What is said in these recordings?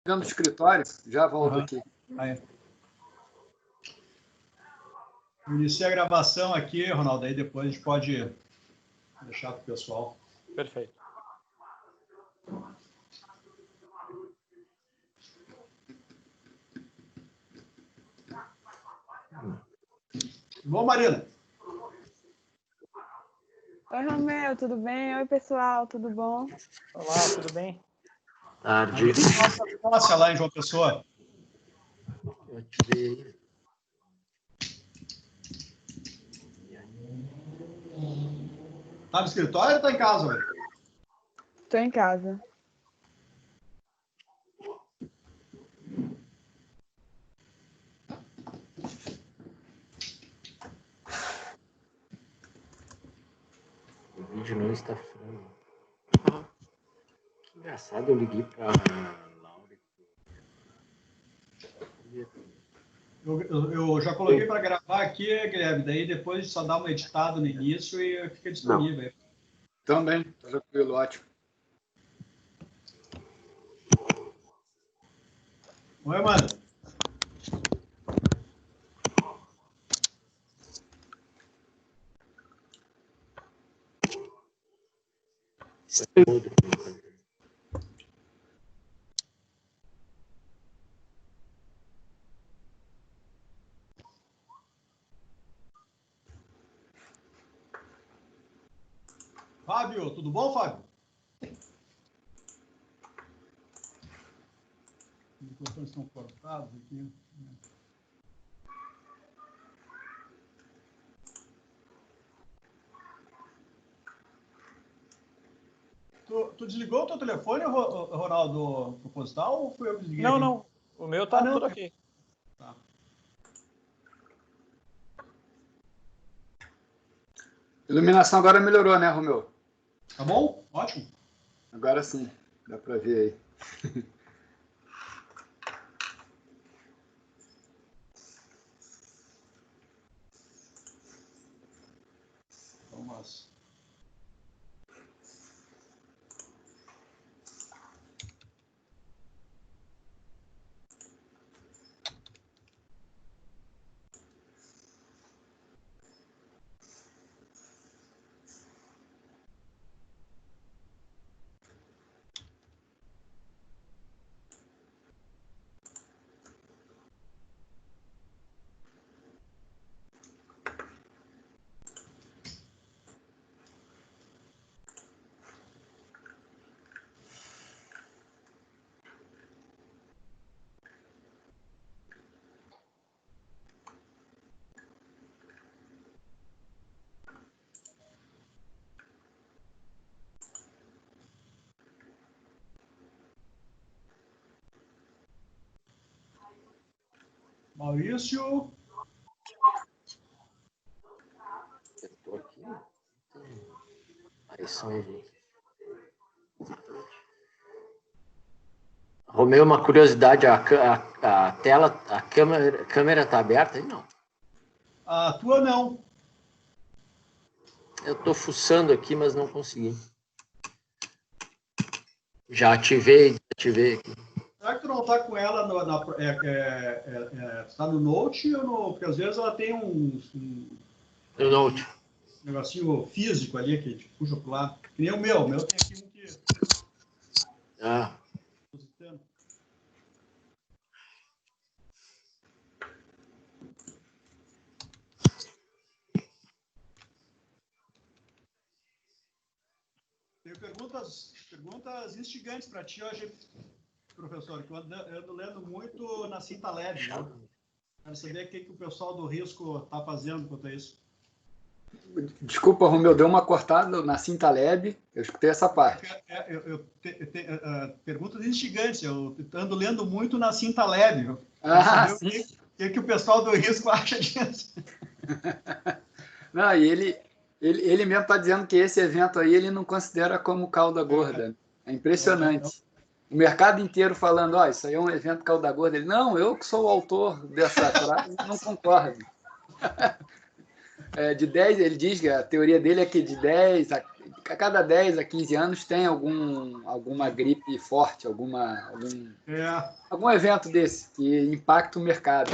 no escritório, já volto aqui. Aí. Iniciei a gravação aqui, Ronaldo, aí depois a gente pode deixar para o pessoal. Perfeito. Bom, Marina? Oi, Romeu, tudo bem? Oi, pessoal, tudo bom? Olá, tudo bem? Tarde. Nossa, lá em João Pessoa. Eu te ver. Tá no escritório ou tá em casa, velho? Estou em casa. O vídeo não está funcionando. Que engraçado, eu liguei para Laura. Eu já coloquei para gravar aqui, Guilherme, daí depois só dá uma editada no início e fica disponível. Também, tranquilo, ótimo. Oi, mano. Fábio, tudo bom, Fábio? Os microfones estão cortados aqui. Tu desligou o teu telefone, Ronaldo, proposital, ou foi eu que desliguei? Não, aqui? não. O meu tá tudo aqui. Tá. Iluminação agora melhorou, né, Romeu? Tá bom? Ótimo. Agora sim, dá para ver aí. Vamos. Maurício. Eu tô aqui. Aí são eles. Romeu, uma curiosidade, a tela, a câmera tá aberta aí? Não. A tua não. Eu tô fuçando aqui, mas não consegui. Já ativei aqui. Será que tu não tá com ela tá no Note ou no... Porque às vezes ela tem um No Note. negocinho físico ali que te puxa pro lado. Que nem o meu. O meu tem aqui um que... Ah, Tenho perguntas instigantes para ti hoje, professor, que eu ando lendo muito na Cinta Leve. Né? Quero saber o que o pessoal do risco está fazendo quanto a isso. Desculpa, Romeu, deu uma cortada na Cinta Lab, eu escutei essa parte. Perguntas instigantes, eu ando lendo muito na Cinta Leve. Sim. O que o pessoal do risco acha disso? Não, e ele mesmo está dizendo que esse evento aí ele não considera como cauda gorda. É impressionante. O mercado inteiro falando, isso aí é um evento cauda gorda. Ele, não, eu que sou o autor dessa frase, não concordo. De 10, ele diz que a teoria dele é que de 10 a cada 10 a 15 anos tem alguma gripe forte, algum evento desse que impacta o mercado.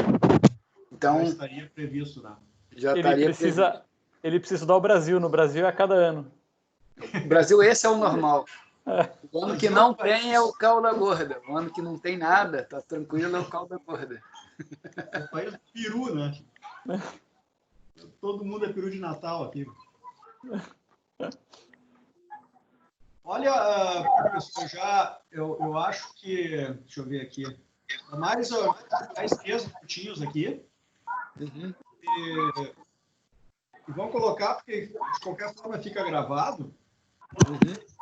Então, já estaria previsto, né? Já estaria previsto. Ele precisa estudar o Brasil. No Brasil é a cada ano. No Brasil, esse é o normal. O ano que não tem é o cauda gorda. O ano que não tem nada, tá tranquilo, é o cauda gorda. É o país do peru, né? Todo mundo é peru de Natal aqui. Olha, professor, eu acho que... Deixa eu ver aqui. Mais 3 minutinhos aqui. Uhum. E vamos colocar, porque de qualquer forma fica gravado.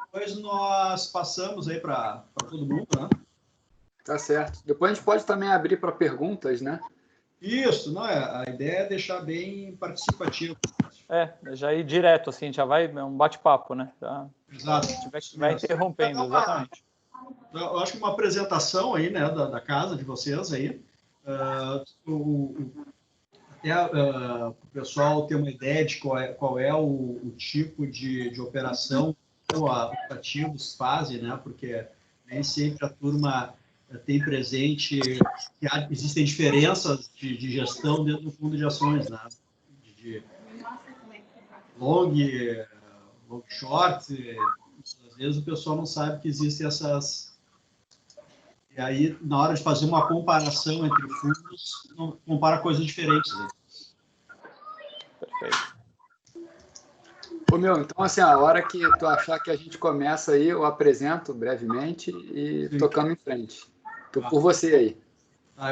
Depois nós passamos aí para todo mundo, né? Tá certo. Depois a gente pode também abrir para perguntas, né? Isso, não é? A ideia é deixar bem participativo. Já ir direto, assim, já vai, é um bate-papo, né? Exato. Vai interrompendo, exatamente. Eu acho que uma apresentação aí, né, da casa de vocês aí, até o pessoal ter uma ideia de qual é o tipo de operação que os aplicativos fazem, né? Porque nem sempre a turma tem presente que existem diferenças de gestão dentro do fundo de ações, né? De long short, às vezes o pessoal não sabe que existem essas... E aí, na hora de fazer uma comparação entre fundos, não compara coisas diferentes, né? Perfeito. Então, assim, a hora que tu achar que a gente começa aí, eu apresento brevemente e tocamos em frente. Tô por você aí.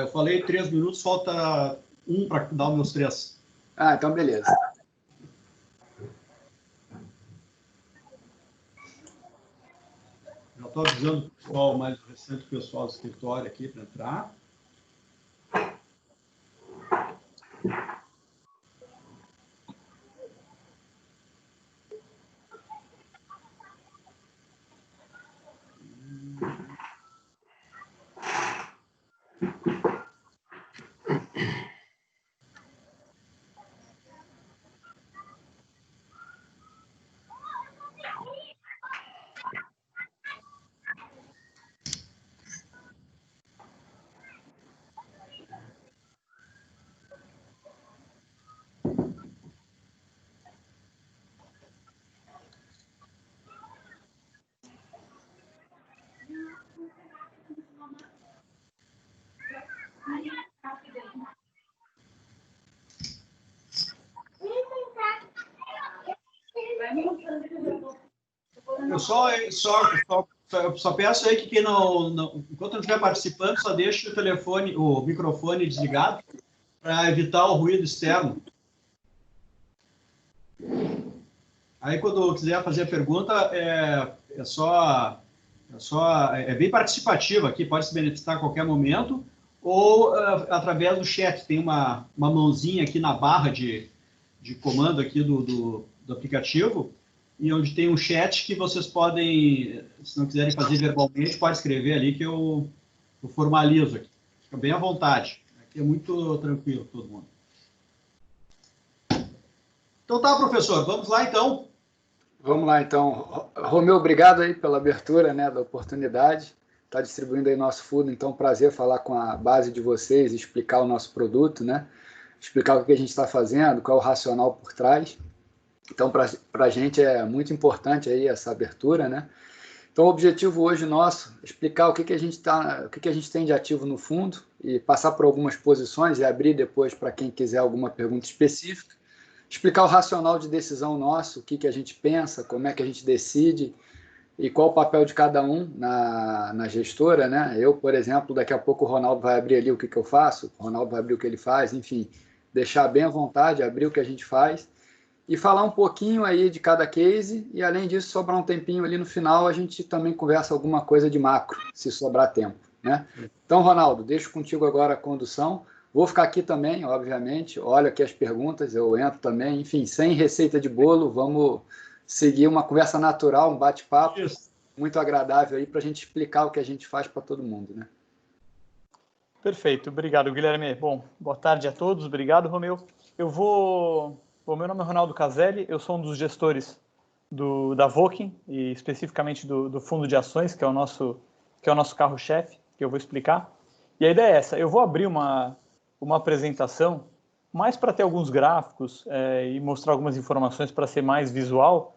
Eu falei 3 minutos, falta 1 para dar os meus 3. Então beleza. Já estou avisando o pessoal, mais o restante do pessoal do escritório aqui para entrar. Eu só peço aí que quem enquanto não estiver participando, só deixe o microfone desligado para evitar o ruído externo. Aí, quando quiser fazer a pergunta, é bem participativo aqui, pode se beneficiar a qualquer momento, ou através do chat. Tem uma mãozinha aqui na barra de comando aqui do aplicativo, e onde tem um chat que vocês podem, se não quiserem fazer verbalmente, pode escrever ali que eu formalizo aqui. Fica bem à vontade. Aqui é muito tranquilo todo mundo. Então tá, professor, vamos lá então. Vamos lá então. Romeu, obrigado aí pela abertura, né, da oportunidade. Está distribuindo aí nosso fundo, então prazer falar com a base de vocês, explicar o nosso produto, né? Explicar o que a gente está fazendo, qual é o racional por trás. Então, para a gente é muito importante aí essa abertura, né? Então, o objetivo hoje nosso é explicar o que a gente tem de ativo no fundo e passar por algumas posições e abrir depois para quem quiser alguma pergunta específica. Explicar o racional de decisão nosso, o que a gente pensa, como é que a gente decide e qual o papel de cada um na gestora, né? Eu, por exemplo, daqui a pouco o Ronaldo vai abrir ali o que eu faço, o Ronaldo vai abrir o que ele faz, enfim, deixar bem à vontade, abrir o que a gente faz e falar um pouquinho aí de cada case e, além disso, sobrar um tempinho ali no final, a gente também conversa alguma coisa de macro, se sobrar tempo, né? Então, Ronaldo, deixo contigo agora a condução. Vou ficar aqui também, obviamente, olho aqui as perguntas, eu entro também, enfim, sem receita de bolo, vamos seguir uma conversa natural, um bate-papo muito agradável aí para a gente explicar o que a gente faz para todo mundo, né? Perfeito, obrigado, Guilherme. Bom, boa tarde a todos, obrigado, Romeu. Meu nome é Ronaldo Caselli, eu sou um dos gestores da Voking, e especificamente do fundo de ações, que é o nosso carro-chefe, que eu vou explicar. E a ideia é essa: eu vou abrir uma apresentação mais para ter alguns gráficos e mostrar algumas informações para ser mais visual,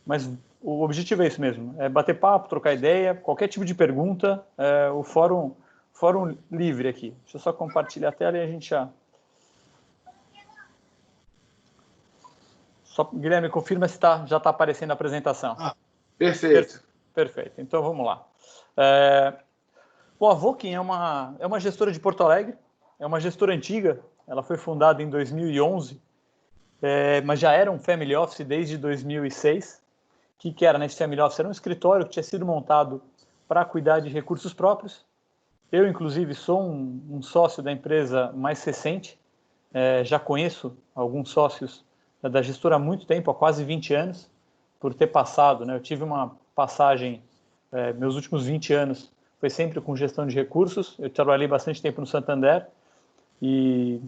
mas o objetivo é isso mesmo, é bater papo, trocar ideia, qualquer tipo de pergunta, o fórum livre aqui. Deixa eu só compartilhar a tela e a gente já... Guilherme, confirma se já está aparecendo a apresentação. Perfeito. Perfeito, então vamos lá. Bom, a Voking é uma gestora de Porto Alegre, é uma gestora antiga, ela foi fundada em 2011, mas já era um family office desde 2006. O que era nesse family office? Era um escritório que tinha sido montado para cuidar de recursos próprios. Eu, inclusive, sou um sócio da empresa mais recente, já conheço alguns sócios da gestora há muito tempo, há quase 20 anos, por ter passado, né? Eu tive uma passagem, meus últimos 20 anos, foi sempre com gestão de recursos. Eu trabalhei bastante tempo no Santander, e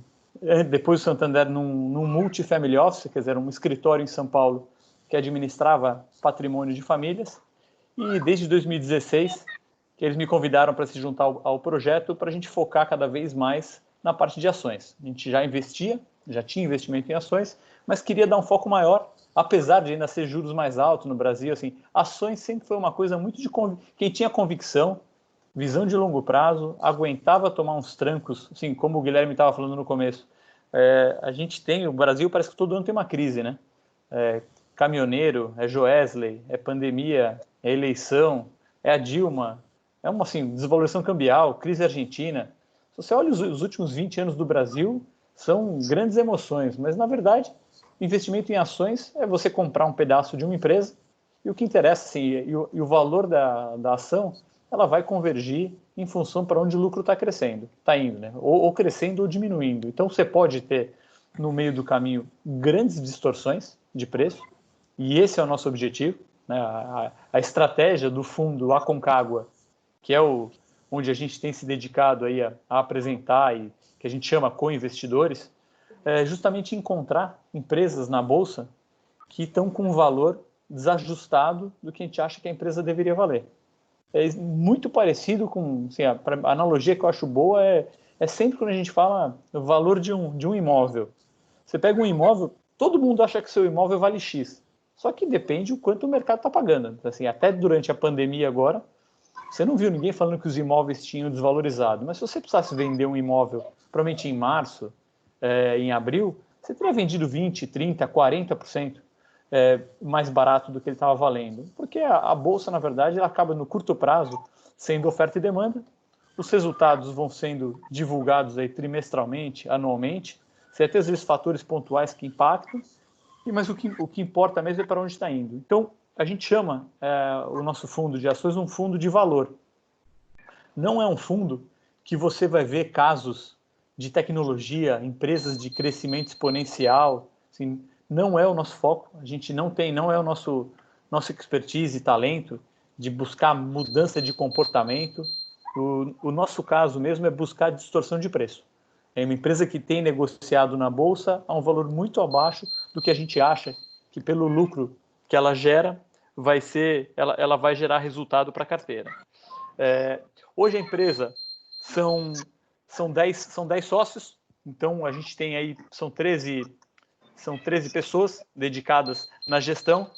depois do Santander num multifamily office, quer dizer, um escritório em São Paulo que administrava patrimônio de famílias, e desde 2016 que eles me convidaram para se juntar ao projeto para a gente focar cada vez mais na parte de ações. A gente já tinha investimento em ações, mas queria dar um foco maior, apesar de ainda ser juros mais altos no Brasil. Assim, ações sempre foi uma coisa muito de quem tinha convicção, visão de longo prazo, aguentava tomar uns trancos, assim, como o Guilherme estava falando no começo. O Brasil parece que todo ano tem uma crise, né? Caminhoneiro, Joesley, pandemia, eleição, a Dilma, desvalorização cambial, crise argentina. Se você olha os últimos 20 anos do Brasil, são grandes emoções, mas na verdade, investimento em ações é você comprar um pedaço de uma empresa, e o que interessa, assim, e o valor da ação, ela vai convergir em função para onde o lucro está crescendo, está indo, né? Ou crescendo ou diminuindo. Então você pode ter, no meio do caminho, grandes distorções de preço, e esse é o nosso objetivo, né? A estratégia do fundo Aconcagua, que é onde a gente tem se dedicado aí a apresentar, e que a gente chama co-investidores, é justamente encontrar empresas na Bolsa que estão com um valor desajustado do que a gente acha que a empresa deveria valer. É muito parecido com, assim, a analogia que eu acho boa é sempre quando a gente fala o valor de um imóvel. Você pega um imóvel, todo mundo acha que seu imóvel vale X, só que depende o quanto o mercado está pagando. Assim, até durante a pandemia agora, você não viu ninguém falando que os imóveis tinham desvalorizado, mas se você precisasse vender um imóvel, provavelmente em março, em abril, você teria vendido 20%, 30%, 40% mais barato do que ele estava valendo. Porque a Bolsa, na verdade, ela acaba no curto prazo sendo oferta e demanda, os resultados vão sendo divulgados aí trimestralmente, anualmente, você tem às vezes fatores pontuais que impactam, mas o que importa mesmo é para onde está indo. Então, a gente chama o nosso fundo de ações um fundo de valor. Não é um fundo que você vai ver casos de tecnologia, empresas de crescimento exponencial. Assim, não é o nosso foco. A gente não é o nosso expertise e talento de buscar mudança de comportamento. O nosso caso mesmo é buscar distorção de preço. É uma empresa que tem negociado na Bolsa a um valor muito abaixo do que a gente acha que, pelo lucro que ela gera, ela vai gerar resultado para a carteira. Hoje a empresa são 10 sócios, então a gente tem aí, são 13 pessoas dedicadas na gestão.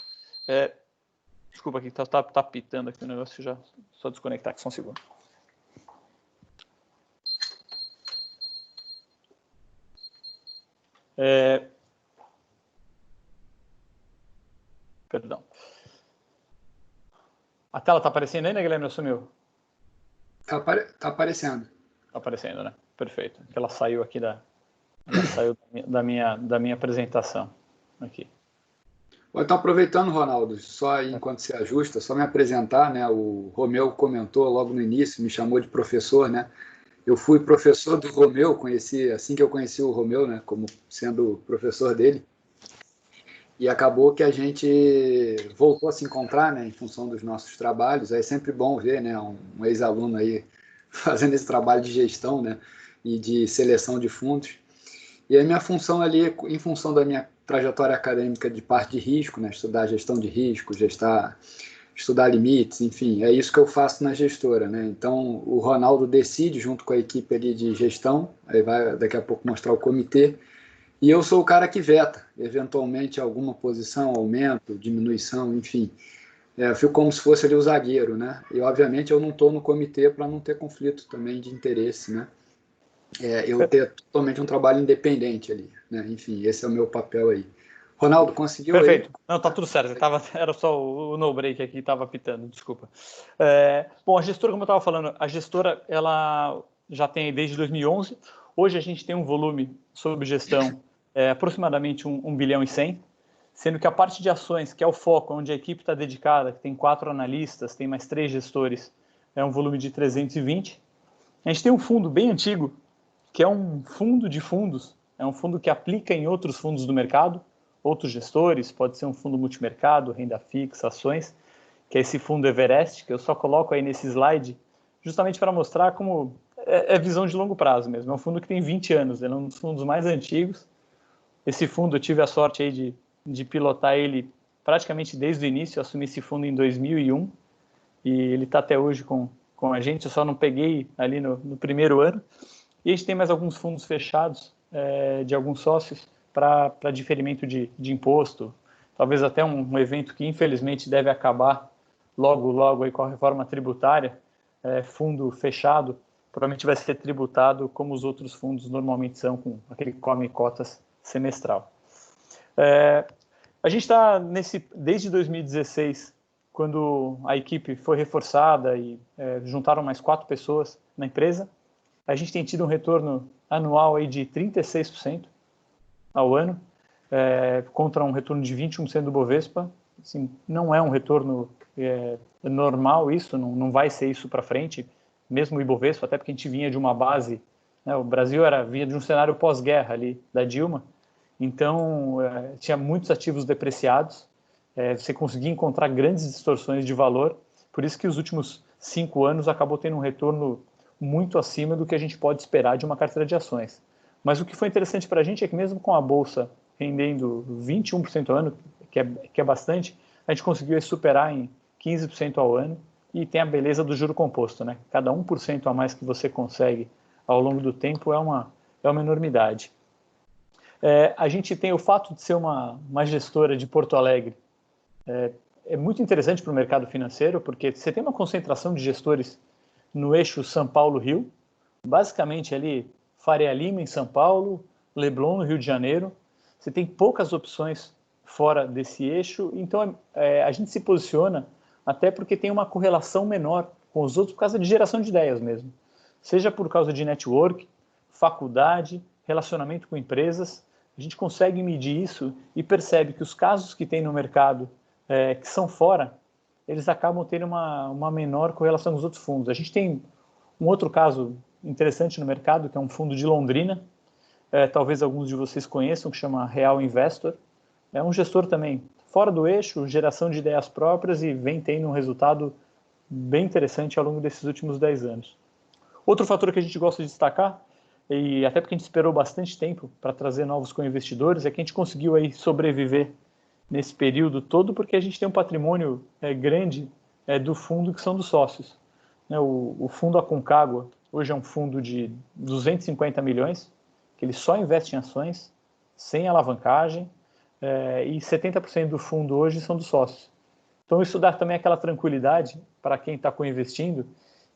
Desculpa aqui, tá pitando aqui o negócio, já só desconectar aqui, só um segundo. Perdão. A tela está aparecendo aí, né, Guilherme? Sumiu? Tá aparecendo. Está aparecendo, né? Perfeito. Ela saiu aqui da minha apresentação. Aqui. Então, aproveitando, Ronaldo, só enquanto se ajusta, só me apresentar, né? O Romeu comentou logo no início, me chamou de professor, né? Eu fui professor do Romeu, assim que eu conheci o Romeu, né? Como sendo professor dele. E acabou que a gente voltou a se encontrar, né, em função dos nossos trabalhos. É sempre bom ver, né, um ex-aluno aí fazendo esse trabalho de gestão, né, e de seleção de fundos. E a minha função ali, em função da minha trajetória acadêmica de parte de risco, né, estudar gestão de risco, estudar limites, enfim, é isso que eu faço na gestora, né? Então, o Ronaldo decide junto com a equipe ali de gestão, aí vai daqui a pouco mostrar o comitê, e eu sou o cara que veta, eventualmente, alguma posição, aumento, diminuição, enfim. Eu fico como se fosse ali o zagueiro, né? E, obviamente, eu não estou no comitê para não ter conflito também de interesse, né? Eu ter totalmente um trabalho independente ali, né? Enfim, esse é o meu papel aí. Ronaldo, conseguiu aí? Perfeito. Não, tá tudo certo. Era só o no break aqui, estava pitando, desculpa. Bom, a gestora, como eu estava falando, a gestora ela já tem desde 2011. Hoje a gente tem um volume sob gestão aproximadamente 1 bilhão e 100, sendo que a parte de ações, que é o foco, onde a equipe está dedicada, que tem 4 analistas, tem mais 3 gestores, é um volume de 320. A gente tem um fundo bem antigo, que é um fundo de fundos, é um fundo que aplica em outros fundos do mercado, outros gestores, pode ser um fundo multimercado, renda fixa, ações, que é esse fundo Everest, que eu só coloco aí nesse slide, justamente para mostrar como é visão de longo prazo mesmo. É um fundo que tem 20 anos, ele é um dos fundos mais antigos. Esse fundo eu tive a sorte aí de pilotar ele praticamente desde o início. Eu assumi esse fundo em 2001 e ele está até hoje com a gente. Eu só não peguei ali no primeiro ano. E a gente tem mais alguns fundos fechados de alguns sócios para diferimento de imposto, talvez até um evento que infelizmente deve acabar logo aí com a reforma tributária, fundo fechado, provavelmente vai ser tributado como os outros fundos normalmente são, com aquele come cotas semestral. A gente está desde 2016, quando a equipe foi reforçada e juntaram mais 4 pessoas na empresa, a gente tem tido um retorno anual aí de 36% ao ano, contra um retorno de 21% do Bovespa. Assim, não é um retorno normal isso, não vai ser isso para frente, mesmo o Ibovespa, até porque a gente vinha de uma base, né, o Brasil vinha de um cenário pós-guerra ali, da Dilma, então tinha muitos ativos depreciados, você conseguia encontrar grandes distorções de valor, por isso que os últimos 5 anos acabou tendo um retorno muito acima do que a gente pode esperar de uma carteira de ações. Mas o que foi interessante para a gente é que mesmo com a Bolsa rendendo 21% ao ano, que é bastante, a gente conseguiu superar em 15% ao ano e tem a beleza do juro composto, né? Cada 1% a mais que você consegue ao longo do tempo é uma enormidade. A gente tem o fato de ser uma gestora de Porto Alegre, é muito interessante para o mercado financeiro, porque você tem uma concentração de gestores no eixo São Paulo-Rio, basicamente ali Faria Lima em São Paulo, Leblon no Rio de Janeiro. Você tem poucas opções fora desse eixo, então a gente se posiciona até porque tem uma correlação menor com os outros por causa de geração de ideias mesmo. Seja por causa de network, faculdade, relacionamento com empresas, a gente consegue medir isso e percebe que os casos que tem no mercado que são fora, eles acabam tendo uma menor correlação com os outros fundos. A gente tem um outro caso interessante no mercado, que é um fundo de Londrina, talvez alguns de vocês conheçam, que chama Real Investor. É um gestor também fora do eixo, geração de ideias próprias e vem tendo um resultado bem interessante ao longo desses últimos 10 anos. Outro fator que a gente gosta de destacar, e até porque a gente esperou bastante tempo para trazer novos co-investidores, é que a gente conseguiu aí sobreviver nesse período todo, porque a gente tem um patrimônio grande do fundo que são dos sócios. O fundo Aconcagua hoje é um fundo de 250 milhões, que ele só investe em ações, sem alavancagem, e 70% do fundo hoje são dos sócios. Então isso dá também aquela tranquilidade para quem está co-investindo,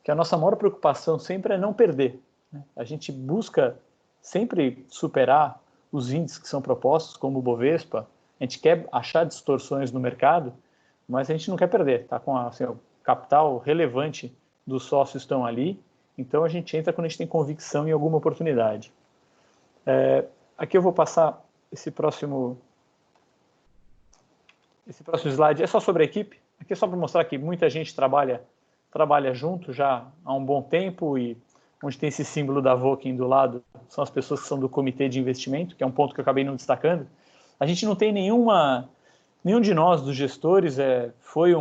que a nossa maior preocupação sempre é não perder, né? A gente busca sempre superar os índices que são propostos, como o Bovespa. A gente quer achar distorções no mercado, mas a gente não quer perder, tá? Com o capital relevante dos sócios estão ali, então a gente entra quando a gente tem convicção em alguma oportunidade. Aqui eu vou passar esse próximo slide, é só sobre a equipe. Aqui é só para mostrar que muita gente trabalha junto já há um bom tempo, e onde tem esse símbolo da Voking do lado são as pessoas que são do comitê de investimento, que é um ponto que eu acabei não destacando. A gente não tem nenhum de nós, dos gestores, foi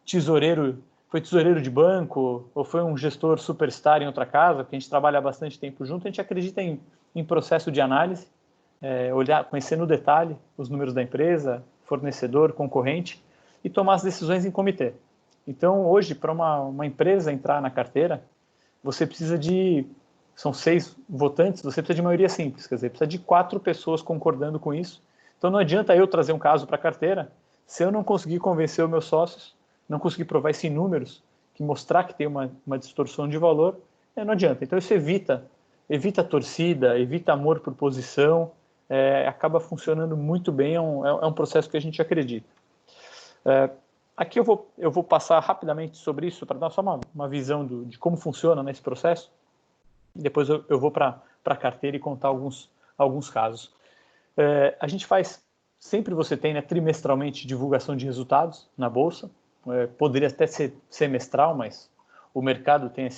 tesoureiro de banco, ou foi um gestor superstar em outra casa, porque a gente trabalha bastante tempo junto. A gente acredita em processo de análise, olhar, conhecer no detalhe os números da empresa, fornecedor, concorrente, e tomar as decisões em comitê. Então, hoje, para uma empresa entrar na carteira, você precisa são 6 votantes, você precisa de maioria simples, quer dizer, precisa de 4 pessoas concordando com isso. Então, não adianta eu trazer um caso para a carteira se eu não conseguir convencer os meus sócios, não conseguir provar isso em números, que mostrar que tem uma distorção de valor, não adianta. Então, isso evita torcida, evita amor por posição, acaba funcionando muito bem, é um processo que a gente acredita. Aqui eu vou passar rapidamente sobre isso, para dar só uma visão de como funciona nesse processo, e depois eu vou para a carteira e contar alguns casos. A gente faz, sempre você tem, né, trimestralmente, divulgação de resultados na Bolsa, poderia até ser semestral, mas o mercado tem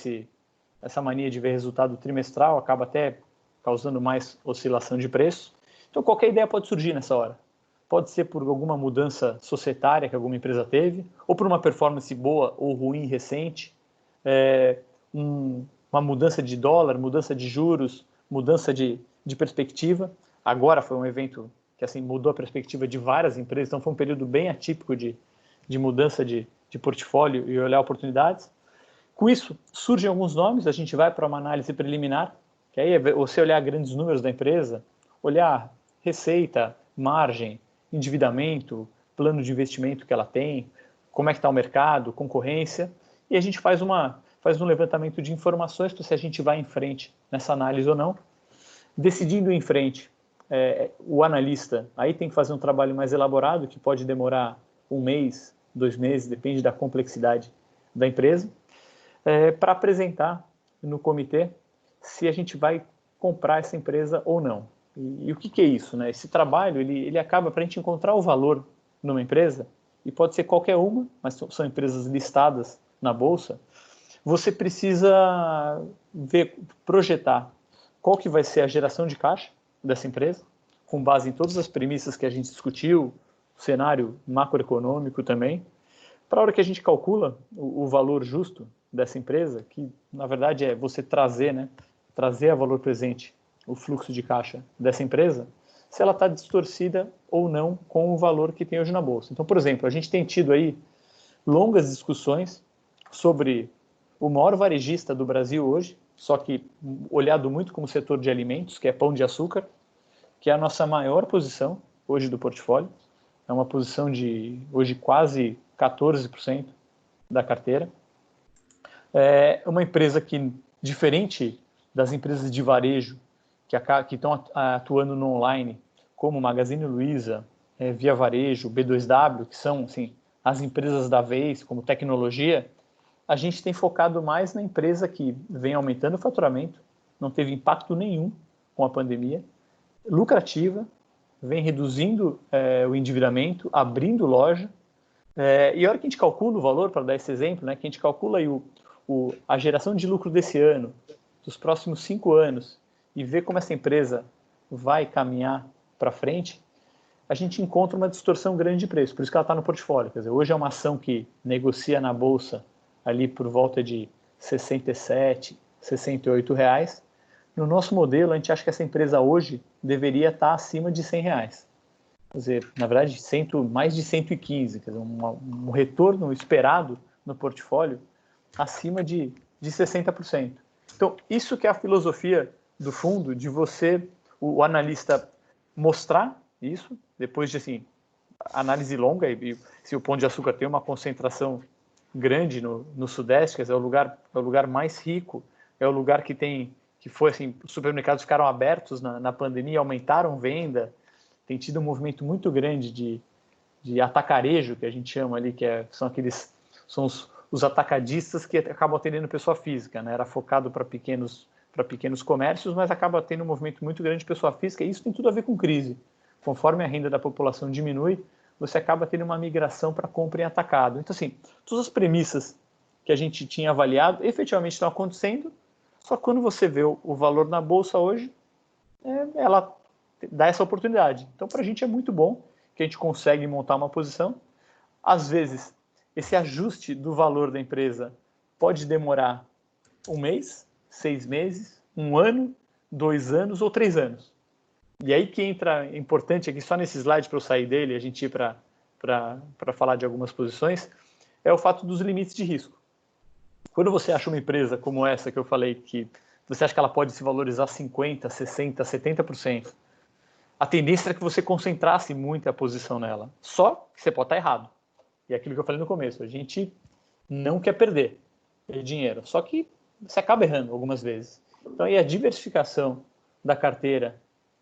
essa mania de ver resultado trimestral, acaba até causando mais oscilação de preço. Então, qualquer ideia pode surgir nessa hora. Pode ser por alguma mudança societária que alguma empresa teve, ou por uma performance boa ou ruim recente, uma mudança de dólar, mudança de juros, mudança de perspectiva. Agora foi um evento que assim mudou a perspectiva de várias empresas, então foi um período bem atípico de mudança de portfólio e olhar oportunidades. Com isso, surgem alguns nomes, a gente vai para uma análise preliminar, que aí é você olhar grandes números da empresa, olhar receita, margem, endividamento, plano de investimento que ela tem, como é que está o mercado, concorrência, e a gente faz um levantamento de informações para se a gente vai em frente nessa análise ou não. Decidindo em frente, o analista aí tem que fazer um trabalho mais elaborado, que pode demorar 1 mês, 2 meses, depende da complexidade da empresa, para apresentar no comitê se a gente vai comprar essa empresa ou não. E o que é isso, né? Esse trabalho ele acaba para a gente encontrar o valor numa empresa, e pode ser qualquer uma, mas são empresas listadas na Bolsa. Você precisa projetar qual que vai ser a geração de caixa dessa empresa, com base em todas as premissas que a gente discutiu, o cenário macroeconômico também, para a hora que a gente calcula o valor justo dessa empresa, que na verdade é você trazer a valor presente o fluxo de caixa dessa empresa, se ela está distorcida ou não com o valor que tem hoje na Bolsa. Então, por exemplo, a gente tem tido aí longas discussões sobre o maior varejista do Brasil hoje, só que olhado muito como setor de alimentos, que é Pão de Açúcar, que é a nossa maior posição hoje do portfólio. É uma posição de, hoje, quase 14% da carteira. É uma empresa que, diferente das empresas de varejo que estão atuando no online, como Magazine Luiza, Via Varejo, B2W, que são assim, as empresas da vez, como tecnologia, a gente tem focado mais na empresa que vem aumentando o faturamento, não teve impacto nenhum com a pandemia, lucrativa, vem reduzindo o endividamento, abrindo loja, e a hora que a gente calcula o valor, para dar esse exemplo, né, que a gente calcula aí a geração de lucro desse ano, dos próximos 5 anos, e ver como essa empresa vai caminhar para frente, a gente encontra uma distorção grande de preço, por isso que ela está no portfólio. Quer dizer, hoje é uma ação que negocia na Bolsa ali por volta de R$ 67, R$ 68. No nosso modelo, a gente acha que essa empresa hoje deveria estar acima de R$ 100. Quer dizer, na verdade, mais de 115, quer dizer, um retorno esperado no portfólio acima de 60%. Então, isso que é a filosofia do fundo, de você, o analista, mostrar isso, depois de assim, análise longa, e se o Pão de Açúcar tem uma concentração grande no Sudeste, quer dizer, é o lugar mais rico, é o lugar que foi assim, os supermercados ficaram abertos na pandemia, aumentaram venda, tem tido um movimento muito grande de atacarejo, que a gente chama ali, são os atacadistas que acabam atendendo pessoa física, né? Era focado para pequenos comércios, mas acaba tendo um movimento muito grande de pessoa física, e isso tem tudo a ver com crise. Conforme a renda da população diminui, você acaba tendo uma migração para compra em atacado. Então, assim, todas as premissas que a gente tinha avaliado efetivamente estão acontecendo, só que quando você vê o valor na Bolsa hoje, ela dá essa oportunidade. Então, para a gente é muito bom que a gente consegue montar uma posição. Às vezes, esse ajuste do valor da empresa pode demorar 1 mês, 6 meses, 1 ano, 2 anos ou 3 anos. E aí que entra, é importante aqui, só nesse slide para eu sair dele, a gente ir para falar de algumas posições, é o fato dos limites de risco. Quando você acha uma empresa como essa que eu falei, que você acha que ela pode se valorizar 50%, 60%, 70%, a tendência é que você concentrasse muito a posição nela. Só que você pode estar errado. E é aquilo que eu falei no começo, a gente não quer perder dinheiro, só que você acaba errando algumas vezes. Então, aí a diversificação da carteira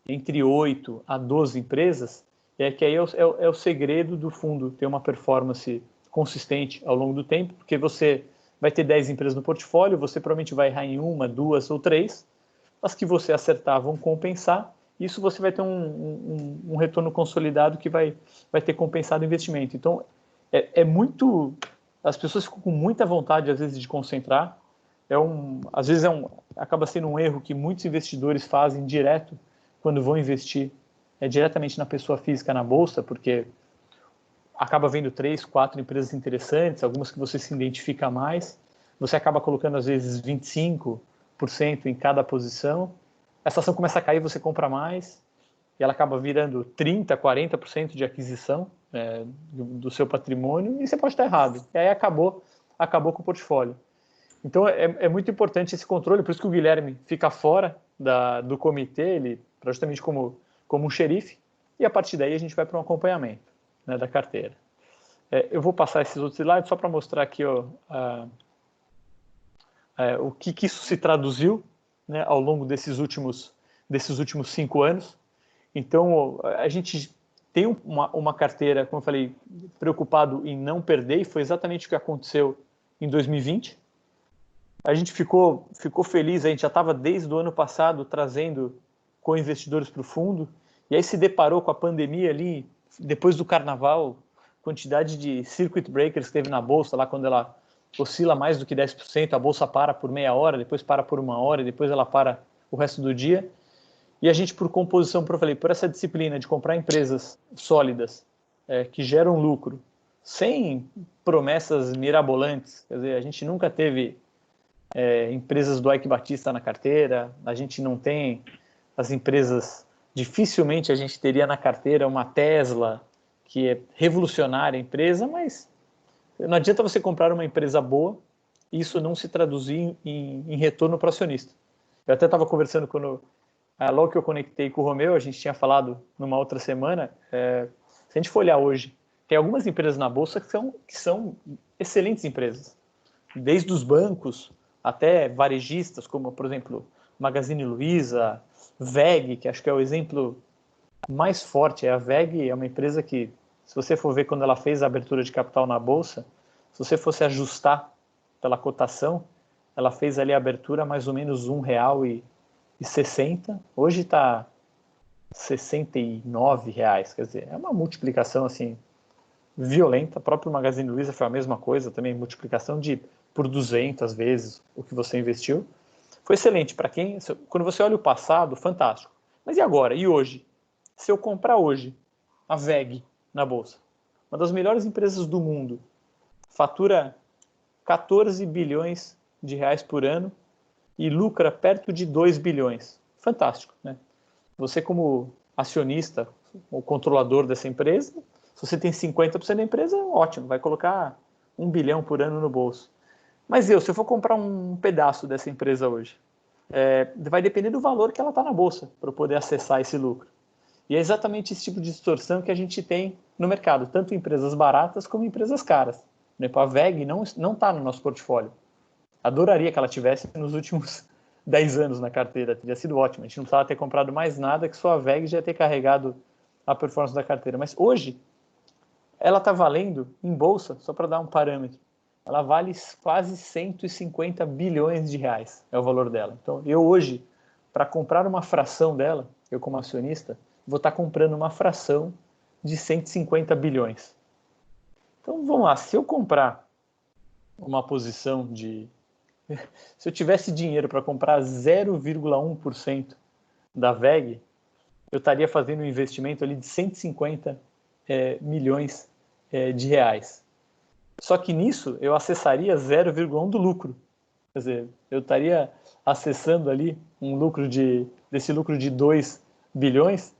entre 8 a 12 empresas é que aí é o segredo do fundo ter uma performance consistente ao longo do tempo, porque você vai ter 10 empresas no portfólio, você provavelmente vai errar em 1, 2 ou 3, as que você acertar vão compensar, isso você vai ter um retorno consolidado que vai ter compensado o investimento. Então, muito... As pessoas ficam com muita vontade, às vezes, de concentrar. Às vezes acaba sendo um erro que muitos investidores fazem direto quando vão investir diretamente na pessoa física na bolsa, porque acaba vendo 3, 4 empresas interessantes, algumas que você se identifica mais, você acaba colocando às vezes 25% em cada posição, essa ação começa a cair, você compra mais, e ela acaba virando 30%, 40% de aquisição do seu patrimônio, e você pode estar errado. E aí acabou com o portfólio. Então é muito importante esse controle, por isso que o Guilherme fica fora do comitê, ele justamente como um xerife, e a partir daí a gente vai para um acompanhamento, né, da carteira. Eu vou passar esses outros slides só para mostrar aqui o que isso se traduziu, né, ao longo desses últimos 5 anos. Então, a gente tem uma carteira, como eu falei, preocupado em não perder, e foi exatamente o que aconteceu em 2020. A gente ficou feliz, a gente já estava desde o ano passado trazendo co-investidores para o fundo, e aí se deparou com a pandemia ali, depois do carnaval, quantidade de circuit breakers que teve na bolsa, lá quando ela oscila mais do que 10%, a bolsa para por meia hora, depois para por 1 hora, e depois ela para o resto do dia. E a gente, por composição, por essa disciplina de comprar empresas sólidas, que geram lucro, sem promessas mirabolantes, quer dizer, a gente nunca teve empresas do Eike Batista na carteira, a gente não tem as empresas, dificilmente a gente teria na carteira uma Tesla, que é revolucionária a empresa, mas não adianta você comprar uma empresa boa e isso não se traduzir em retorno para o acionista. Eu até estava conversando logo que eu conectei com o Romeu, a gente tinha falado numa outra semana, se a gente for olhar hoje, tem algumas empresas na bolsa que são excelentes empresas, desde os bancos até varejistas, como, por exemplo, Magazine Luiza, WEG, que acho que é o exemplo mais forte. A WEG é uma empresa que, se você for ver quando ela fez a abertura de capital na bolsa, se você fosse ajustar pela cotação, ela fez ali a abertura mais ou menos R$1,60, hoje está R$69, quer dizer, é uma multiplicação assim violenta. A própria Magazine Luiza foi a mesma coisa, também multiplicação por 200 vezes o que você investiu. Foi excelente para quando você olha o passado, fantástico. Mas e agora? E hoje? Se eu comprar hoje a WEG na bolsa, uma das melhores empresas do mundo, fatura 14 bilhões de reais por ano e lucra perto de 2 bilhões. Fantástico, né? Você, como acionista ou controlador dessa empresa, se você tem 50% da empresa, ótimo, vai colocar 1 bilhão por ano no bolso. Mas se eu for comprar um pedaço dessa empresa hoje, vai depender do valor que ela está na bolsa para eu poder acessar esse lucro. E é exatamente esse tipo de distorção que a gente tem no mercado, tanto empresas baratas como empresas caras. A WEG não está no nosso portfólio. Adoraria que ela tivesse nos últimos 10 anos na carteira, teria sido ótimo. A gente não precisava ter comprado mais nada, que só a WEG já ia ter carregado a performance da carteira. Mas hoje, ela está valendo em bolsa, só para dar um parâmetro, ela vale quase 150 bilhões de reais, é o valor dela. Então, eu hoje, para comprar uma fração dela, eu como acionista, vou estar comprando uma fração de 150 bilhões. Então, vamos lá, se eu comprar uma posição se eu tivesse dinheiro para comprar 0,1% da WEG, eu estaria fazendo um investimento ali de 150 milhões de reais. Só que nisso eu acessaria 0,1 do lucro. Quer dizer, eu estaria acessando ali desse lucro de 2 bilhões,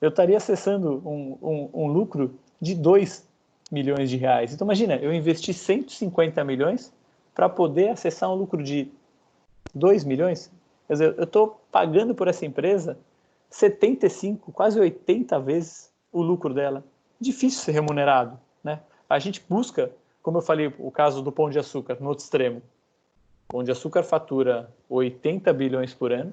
eu estaria acessando um lucro de 2 milhões de reais. Então, imagina, eu investi 150 milhões para poder acessar um lucro de 2 milhões. Quer dizer, eu estou pagando por essa empresa 75, quase 80 vezes o lucro dela. Difícil ser remunerado, né? A gente busca, como eu falei, o caso do Pão de Açúcar, no outro extremo. O Pão de Açúcar fatura 80 bilhões por ano,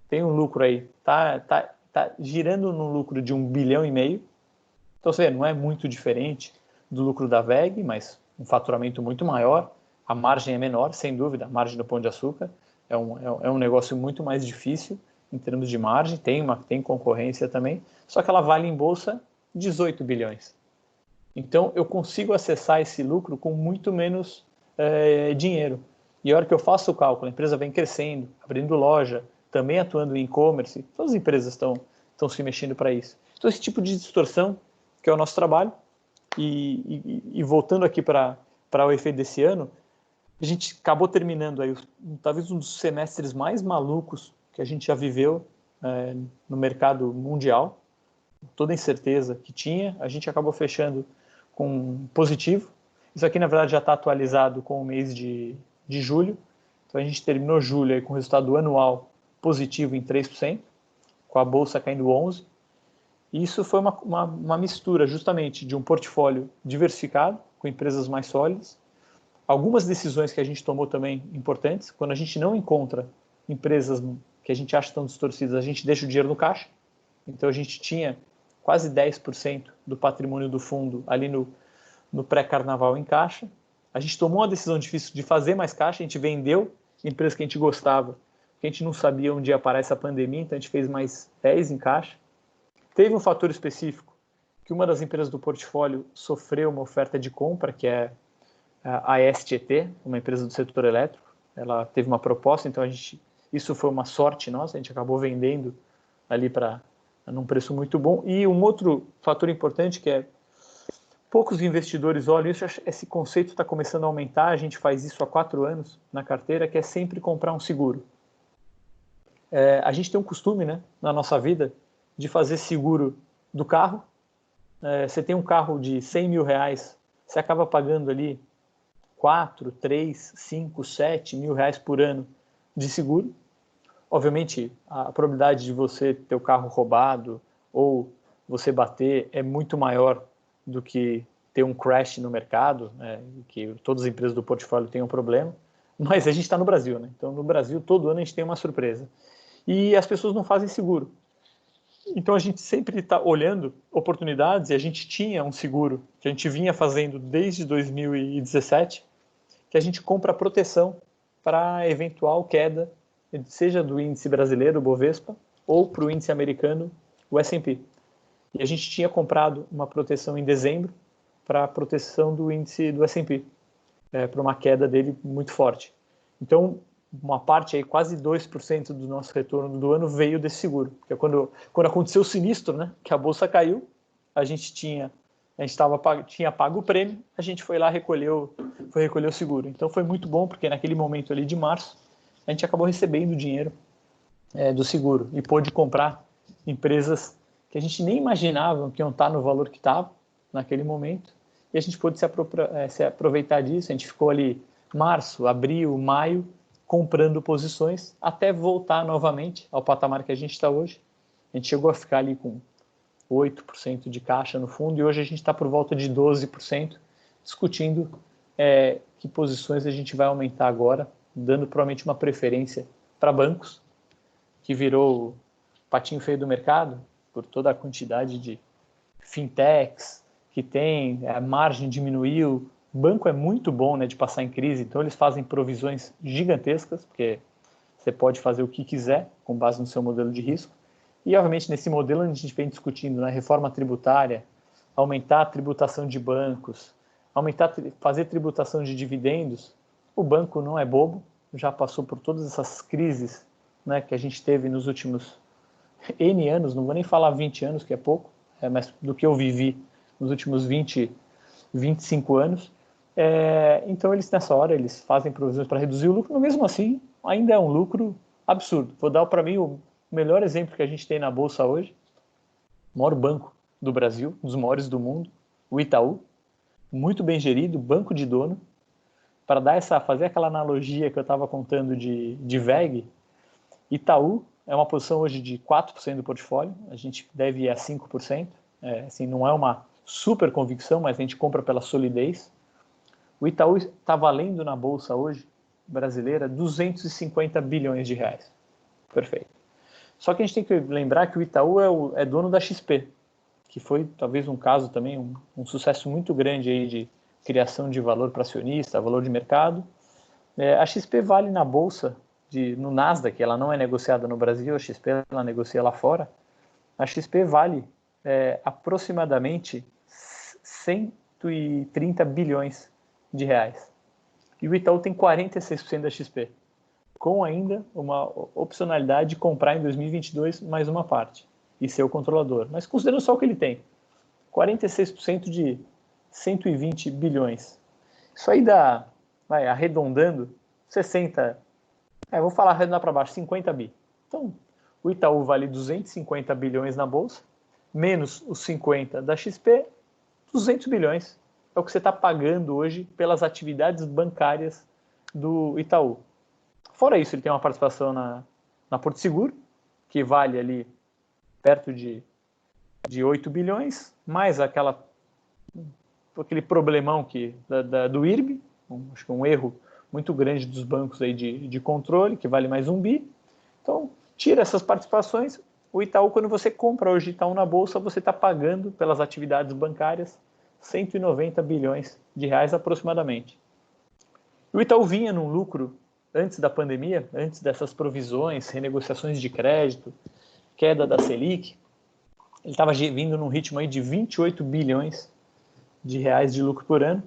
tem um lucro aí, tá girando num lucro de 1,5 bilhão. Então, você vê, não é muito diferente do lucro da WEG, mas um faturamento muito maior, a margem é menor, sem dúvida, a margem do Pão de Açúcar é um negócio muito mais difícil em termos de margem, tem concorrência também, só que ela vale em bolsa 18 bilhões. Então, eu consigo acessar esse lucro com muito menos dinheiro. E a hora que eu faço o cálculo, a empresa vem crescendo, abrindo loja, também atuando em e-commerce, todas as empresas estão se mexendo para isso. Então, esse tipo de distorção, que é o nosso trabalho, e voltando aqui para o efeito desse ano, a gente acabou terminando aí, talvez um dos semestres mais malucos que a gente já viveu no mercado mundial, toda a incerteza que tinha, a gente acabou fechando com positivo. Isso aqui, na verdade, já está atualizado com o mês de julho. Então, a gente terminou julho aí com o resultado anual positivo em 3%, com a bolsa caindo 11%. E isso foi uma mistura, justamente, de um portfólio diversificado, com empresas mais sólidas. Algumas decisões que a gente tomou também importantes. Quando a gente não encontra empresas que a gente acha tão distorcidas, a gente deixa o dinheiro no caixa. Então, a gente tinha quase 10% do patrimônio do fundo ali no pré-carnaval em caixa. A gente tomou uma decisão difícil de fazer mais caixa, a gente vendeu empresas que a gente gostava, porque a gente não sabia onde ia parar essa pandemia, então a gente fez mais 10 em caixa. Teve um fator específico, que uma das empresas do portfólio sofreu uma oferta de compra, que é a STT, uma empresa do setor elétrico. Ela teve uma proposta, então isso foi uma sorte nossa, a gente acabou vendendo ali num preço muito bom. E um outro fator importante, que é poucos investidores olham isso, esse conceito está começando a aumentar, a gente faz isso há 4 anos na carteira, que é sempre comprar um seguro. A gente tem um costume, né, na nossa vida, de fazer seguro do carro. Você tem um carro de 100 mil reais, você acaba pagando ali 4, 3, 5, 7 mil reais por ano de seguro. Obviamente, a probabilidade de você ter o carro roubado ou você bater é muito maior do que ter um crash no mercado, né, que todas as empresas do portfólio têm um problema, mas a gente está no Brasil, né? Então no Brasil todo ano a gente tem uma surpresa. E as pessoas não fazem seguro. Então a gente sempre está olhando oportunidades, e a gente tinha um seguro que a gente vinha fazendo desde 2017, que a gente compra proteção para eventual queda, seja do índice brasileiro, o Bovespa, ou para o índice americano, o S&P. E a gente tinha comprado uma proteção em dezembro para a proteção do índice do S&P, para uma queda dele muito forte. Então, uma parte aí, quase 2% do nosso retorno do ano veio desse seguro. Porque quando aconteceu o sinistro, né, que a bolsa caiu, a gente tinha pago o prêmio, a gente foi lá recolher o seguro. Então foi muito bom, porque naquele momento ali de março, a gente acabou recebendo o dinheiro do seguro e pôde comprar empresas que a gente nem imaginava que iam estar no valor que estava naquele momento, e a gente pôde se aproveitar disso. A gente ficou ali março, abril, maio, comprando posições, até voltar novamente ao patamar que a gente está hoje. A gente chegou a ficar ali com 8% de caixa no fundo, e hoje a gente está por volta de 12%, discutindo que posições a gente vai aumentar agora, dando provavelmente uma preferência para bancos, que virou o patinho feio do mercado, por toda a quantidade de fintechs que tem, a margem diminuiu. O banco é muito bom, né, de passar em crise, então eles fazem provisões gigantescas, porque você pode fazer o que quiser com base no seu modelo de risco. E, obviamente, nesse modelo a gente vem discutindo, né, reforma tributária, aumentar a tributação de bancos, fazer tributação de dividendos. O banco não é bobo, já passou por todas essas crises, né, que a gente teve nos últimos N anos, não vou nem falar 20 anos, que é pouco, mas do que eu vivi nos últimos 25 anos. Então, nessa hora, eles fazem provisões para reduzir o lucro, mas mesmo assim, ainda é um lucro absurdo. Vou dar para mim o o melhor exemplo que a gente tem na Bolsa hoje, o maior banco do Brasil, um dos maiores do mundo, o Itaú, muito bem gerido, banco de dono. Para fazer aquela analogia que eu estava contando de VEG, Itaú é uma posição hoje de 4% do portfólio, a gente deve ir a 5%, assim, não é uma super convicção, mas a gente compra pela solidez. O Itaú está valendo na Bolsa hoje, brasileira, 250 bilhões de reais. Perfeito. Só que a gente tem que lembrar que o Itaú é dono da XP, que foi talvez um caso também, um sucesso muito grande aí de criação de valor para acionista, valor de mercado. A XP vale na Bolsa, no Nasdaq, ela não é negociada no Brasil, a XP ela negocia lá fora. A XP vale aproximadamente 130 bilhões de reais. E o Itaú tem 46% da XP, com ainda uma opcionalidade de comprar em 2022 mais uma parte e ser o controlador. Mas considerando só o que ele tem, 46% de 120 bilhões. Isso aí dá, arredondando, 60, vou falar arredondar para baixo, 50 bi. Então, o Itaú vale 250 bilhões na Bolsa, menos os 50 da XP, 200 bilhões. É o que você está pagando hoje pelas atividades bancárias do Itaú. Fora isso, ele tem uma participação na Porto Seguro, que vale ali perto de 8 bilhões, mais aquele problemão do IRB, acho que um erro muito grande dos bancos aí de controle, que vale mais 1 bi. Então, tira essas participações. O Itaú, quando você compra hoje Itaú na Bolsa, você está pagando pelas atividades bancárias 190 bilhões de reais aproximadamente. O Itaú vinha num lucro antes da pandemia, antes dessas provisões, renegociações de crédito, queda da Selic. Ele estava vindo num ritmo aí de 28 bilhões de reais de lucro por ano.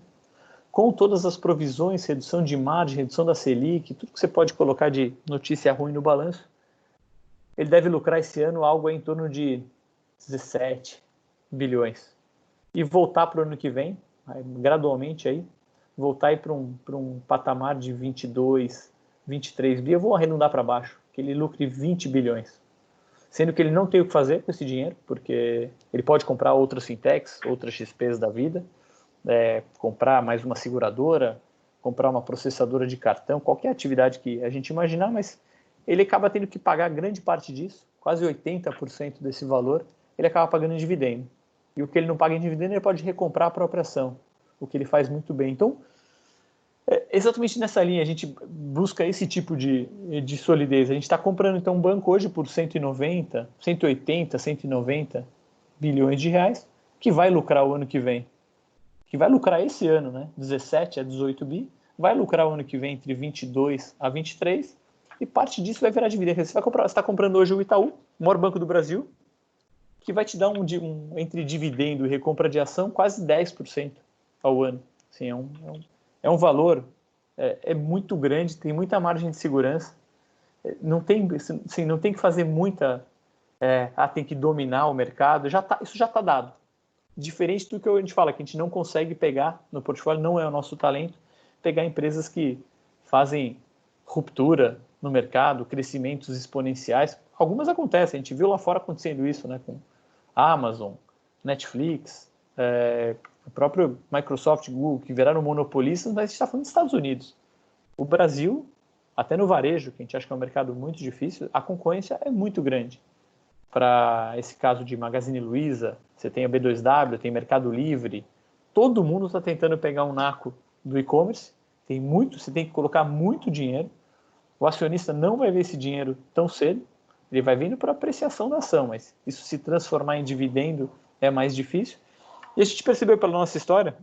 Com todas as provisões, redução de margem, redução da Selic, tudo que você pode colocar de notícia ruim no balanço, ele deve lucrar esse ano algo em torno de 17 bilhões. E voltar para o ano que vem, gradualmente aí, voltar aí para um patamar de 22, 23 bi, eu vou arredondar para baixo, que ele lucre 20 bilhões. Sendo que ele não tem o que fazer com esse dinheiro, porque ele pode comprar outras fintechs, outras XPs da vida, comprar mais uma seguradora, comprar uma processadora de cartão, qualquer atividade que a gente imaginar, mas ele acaba tendo que pagar grande parte disso, quase 80% desse valor, ele acaba pagando em dividendo. E o que ele não paga em dividendo, ele pode recomprar a própria ação, o que ele faz muito bem. Então, exatamente nessa linha, a gente busca esse tipo de solidez. A gente está comprando, então, um banco hoje por 190, 180, 190 bilhões de reais, que vai lucrar o ano que vem. Que vai lucrar esse ano, né? 17 a 18 bi, vai lucrar o ano que vem entre 22 a 23, e parte disso vai virar dividendo. Você está comprando hoje o Itaú, o maior banco do Brasil, que vai te dar entre dividendo e recompra de ação quase 10% ao ano. Assim, é um valor muito grande, tem muita margem de segurança, não tem que fazer muita... tem que dominar o mercado, isso já está dado. Diferente do que a gente fala, que a gente não consegue pegar no portfólio, não é o nosso talento, pegar empresas que fazem ruptura no mercado, crescimentos exponenciais. Algumas acontecem, a gente viu lá fora acontecendo isso, né, com Amazon, Netflix, o próprio Microsoft, Google, que viraram monopolistas, mas a gente está falando dos Estados Unidos. O Brasil, até no varejo, que a gente acha que é um mercado muito difícil, a concorrência é muito grande. Para esse caso de Magazine Luiza, você tem a B2W, tem Mercado Livre, todo mundo está tentando pegar um naco do e-commerce, você tem que colocar muito dinheiro, o acionista não vai ver esse dinheiro tão cedo, ele vai vindo para apreciação da ação, mas isso se transformar em dividendo é mais difícil. E a gente percebeu pela nossa história,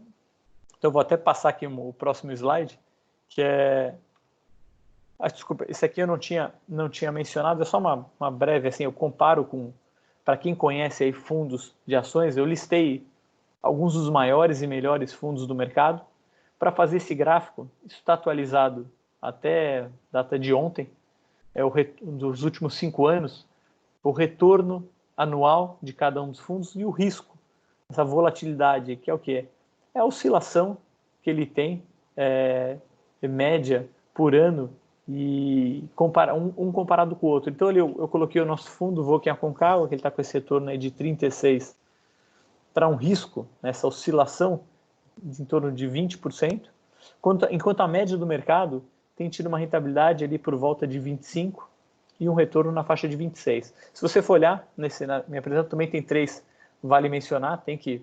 então eu vou até passar aqui o próximo slide, que desculpa, esse aqui eu não tinha mencionado, é só uma breve, assim, eu comparo com, para quem conhece aí fundos de ações, eu listei alguns dos maiores e melhores fundos do mercado. Para fazer esse gráfico, isso está atualizado até data de ontem, dos últimos 5 anos, o retorno anual de cada um dos fundos e o risco, essa volatilidade, que é o quê? É a oscilação que ele tem, média por ano e um comparado com o outro. Então eu coloquei o nosso fundo Voking Aconcagua, que ele está com esse retorno aí de 36 para um risco nessa oscilação em torno de 20%, enquanto a média do mercado tem tido uma rentabilidade ali por volta de 25 e um retorno na faixa de 26. Se você for olhar, na minha apresentação também tem 3, vale mencionar, tem que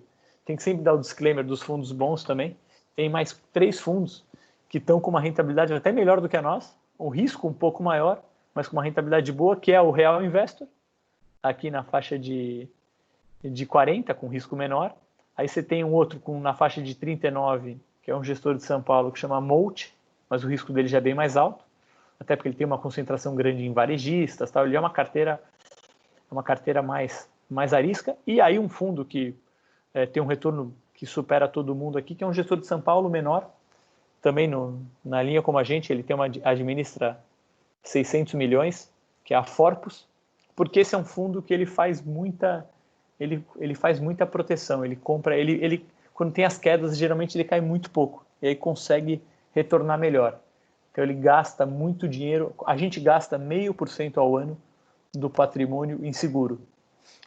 sempre dar o disclaimer dos fundos bons também, tem mais 3 fundos que estão com uma rentabilidade até melhor do que a nossa, um risco um pouco maior, mas com uma rentabilidade boa, que é o Real Investor, aqui na faixa de 40, com risco menor. Aí você tem um outro na faixa de 39, que é um gestor de São Paulo, que chama Molt, mas o risco dele já é bem mais alto, até porque ele tem uma concentração grande em varejistas, tal. Ele é uma carteira mais arisca. E aí um fundo que tem um retorno que supera todo mundo aqui, que é um gestor de São Paulo menor, também na linha como a gente, ele administra 600 milhões, que é a Forpus, porque esse é um fundo que ele faz muita proteção, ele compra, quando tem as quedas, geralmente ele cai muito pouco, e aí consegue retornar melhor. Então ele gasta muito dinheiro, a gente gasta 0,5% ao ano do patrimônio em seguro,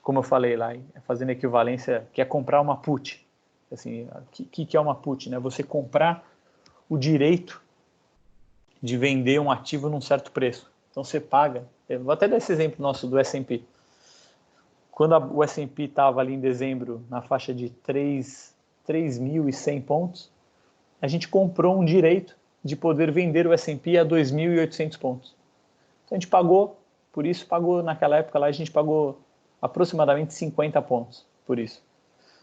como eu falei lá, fazendo equivalência, que é comprar uma put. Assim, que é uma put, né? Você comprar o direito de vender um ativo num certo preço. Então você paga, eu vou até dar esse exemplo nosso do S&P. Quando o S&P estava ali em dezembro na faixa de 3.100 pontos, a gente comprou um direito de poder vender o S&P a 2.800 pontos. Então a gente pagou, por isso naquela época lá, a gente pagou aproximadamente 50 pontos por isso.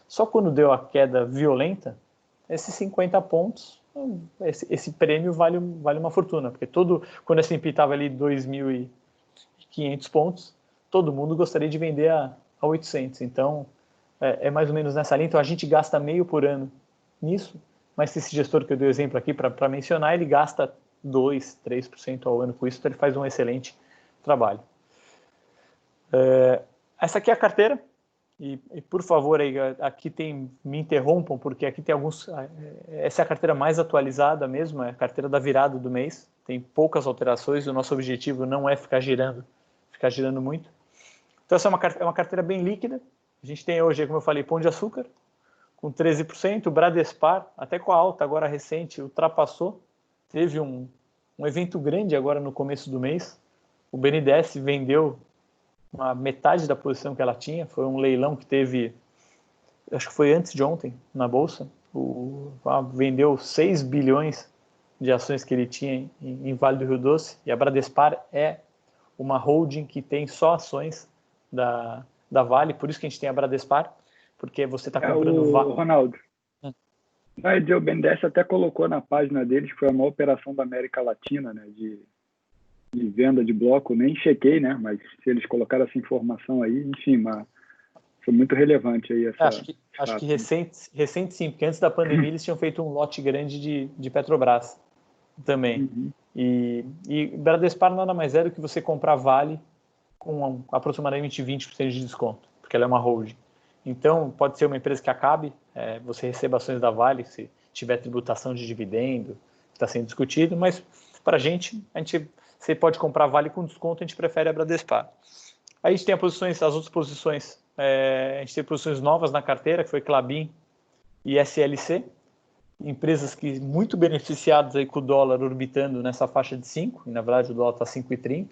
Só quando deu a queda violenta, esses 50 pontos, esse prêmio vale uma fortuna, porque quando o S&P estava ali 2.500 pontos, todo mundo gostaria de vender a 800. Então, é mais ou menos nessa linha. Então, a gente gasta meio por ano nisso, mas esse gestor que eu dei o exemplo aqui para mencionar, ele gasta 2%, 3% ao ano com isso, então ele faz um excelente trabalho. Essa aqui é a carteira, e por favor, aí, aqui me interrompam, porque aqui tem essa é a carteira mais atualizada mesmo, é a carteira da virada do mês, tem poucas alterações, o nosso objetivo não é ficar girando muito. Então essa é uma carteira bem líquida, a gente tem hoje, como eu falei, Pão de Açúcar, com 13%, o Bradespar, até com a alta agora recente, ultrapassou, teve um evento grande agora no começo do mês, o BNDES vendeu uma metade da posição que ela tinha, foi um leilão que teve, acho que foi antes de ontem, na Bolsa, vendeu 6 bilhões de ações que ele tinha em Vale do Rio Doce, e a Bradespar é uma holding que tem só ações da Vale, por isso que a gente tem a Bradespar, porque você está comprando... Ronaldo, o BNDES até colocou na página deles que foi a maior operação da América Latina, né, de venda de bloco, nem chequei, né? Mas se eles colocaram essa informação aí, enfim, foi muito relevante aí essa... Acho que recente sim, porque antes da pandemia eles tinham feito um lote grande de Petrobras também. Uhum. E Bradespar nada mais é do que você comprar Vale com aproximadamente 20% de desconto, porque ela é uma holding. Então, pode ser uma empresa que acabe, você receba ações da Vale, se tiver tributação de dividendo, está sendo discutido, mas para a gente, você pode comprar Vale com desconto, a gente prefere a Bradespar. Aí a gente tem as outras posições, a gente tem posições novas na carteira, que foi Klabin e SLC, empresas que muito beneficiadas aí com o dólar orbitando nessa faixa de 5, e na verdade o dólar está 5,30.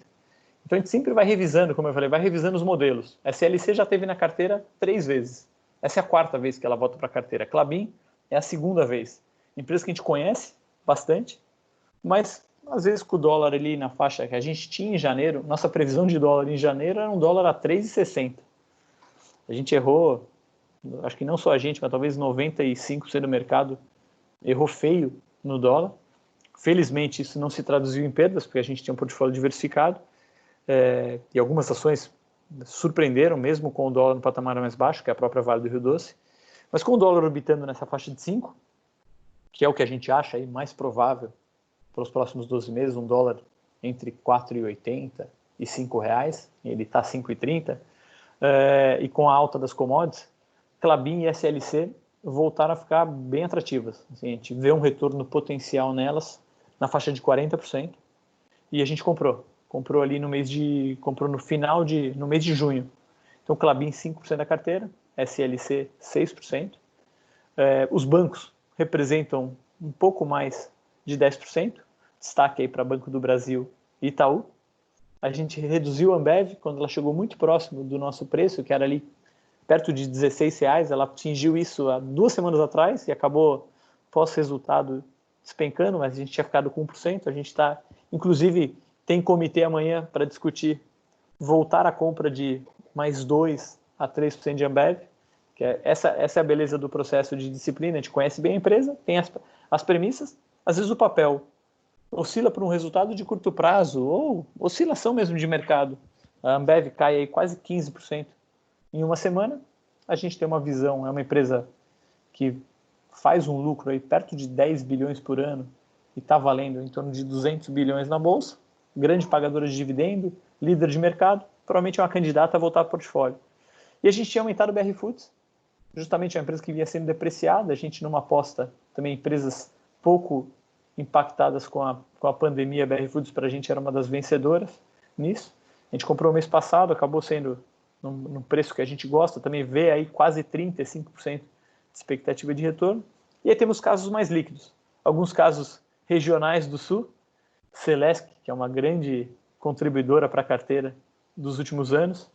Então a gente sempre vai revisando, como eu falei, vai revisando os modelos. A SLC já teve na carteira 3 vezes. Essa é a 4ª vez que ela volta para a carteira. Klabin é a 2ª vez. Empresa que a gente conhece bastante, mas às vezes com o dólar ali na faixa que a gente tinha em janeiro, nossa previsão de dólar em janeiro era um dólar a 3,60. A gente errou, acho que não só a gente, mas talvez 95% do mercado errou feio no dólar. Felizmente isso não se traduziu em perdas, porque a gente tinha um portfólio diversificado, e algumas ações surpreenderam, mesmo com o dólar no patamar mais baixo, que é a própria Vale do Rio Doce. Mas com o dólar orbitando nessa faixa de 5, que é o que a gente acha aí mais provável para os próximos 12 meses, um dólar entre 4,80 e 5 reais, ele está 5,30, e com a alta das commodities, Klabin e SLC voltaram a ficar bem atrativas. Assim, a gente vê um retorno potencial nelas na faixa de 40%, e a gente comprou ali no mês de no mês de junho. Então Klabin 5% da carteira, SLC 6%. Os bancos representam um pouco mais de 10%, destaque aí para Banco do Brasil e Itaú. A gente reduziu a Ambev quando ela chegou muito próximo do nosso preço, que era ali perto de R$16, ela atingiu isso há 2 semanas atrás e acabou pós-resultado despencando, mas a gente tinha ficado com 1%. A gente está, inclusive, tem comitê amanhã para discutir voltar à compra de mais 2 a 3% de Ambev, que essa é a beleza do processo de disciplina. A gente conhece bem a empresa, tem as premissas, às vezes o papel oscila para um resultado de curto prazo ou oscilação mesmo de mercado. A Ambev cai aí quase 15% em uma semana. A gente tem uma visão, é uma empresa que faz um lucro aí perto de 10 bilhões por ano e está valendo em torno de 200 bilhões na bolsa, grande pagadora de dividendo, líder de mercado, provavelmente é uma candidata a voltar ao portfólio. E a gente tinha aumentado o BR Foods, justamente uma empresa que vinha sendo depreciada, a gente numa aposta também empresas pouco impactadas com a pandemia. A BR Foods para a gente era uma das vencedoras nisso. A gente comprou o mês passado, acabou sendo num preço que a gente gosta, também vê aí quase 35% de expectativa de retorno. E aí temos casos mais líquidos, alguns casos regionais do Sul, Celesc, que é uma grande contribuidora para a carteira dos últimos anos,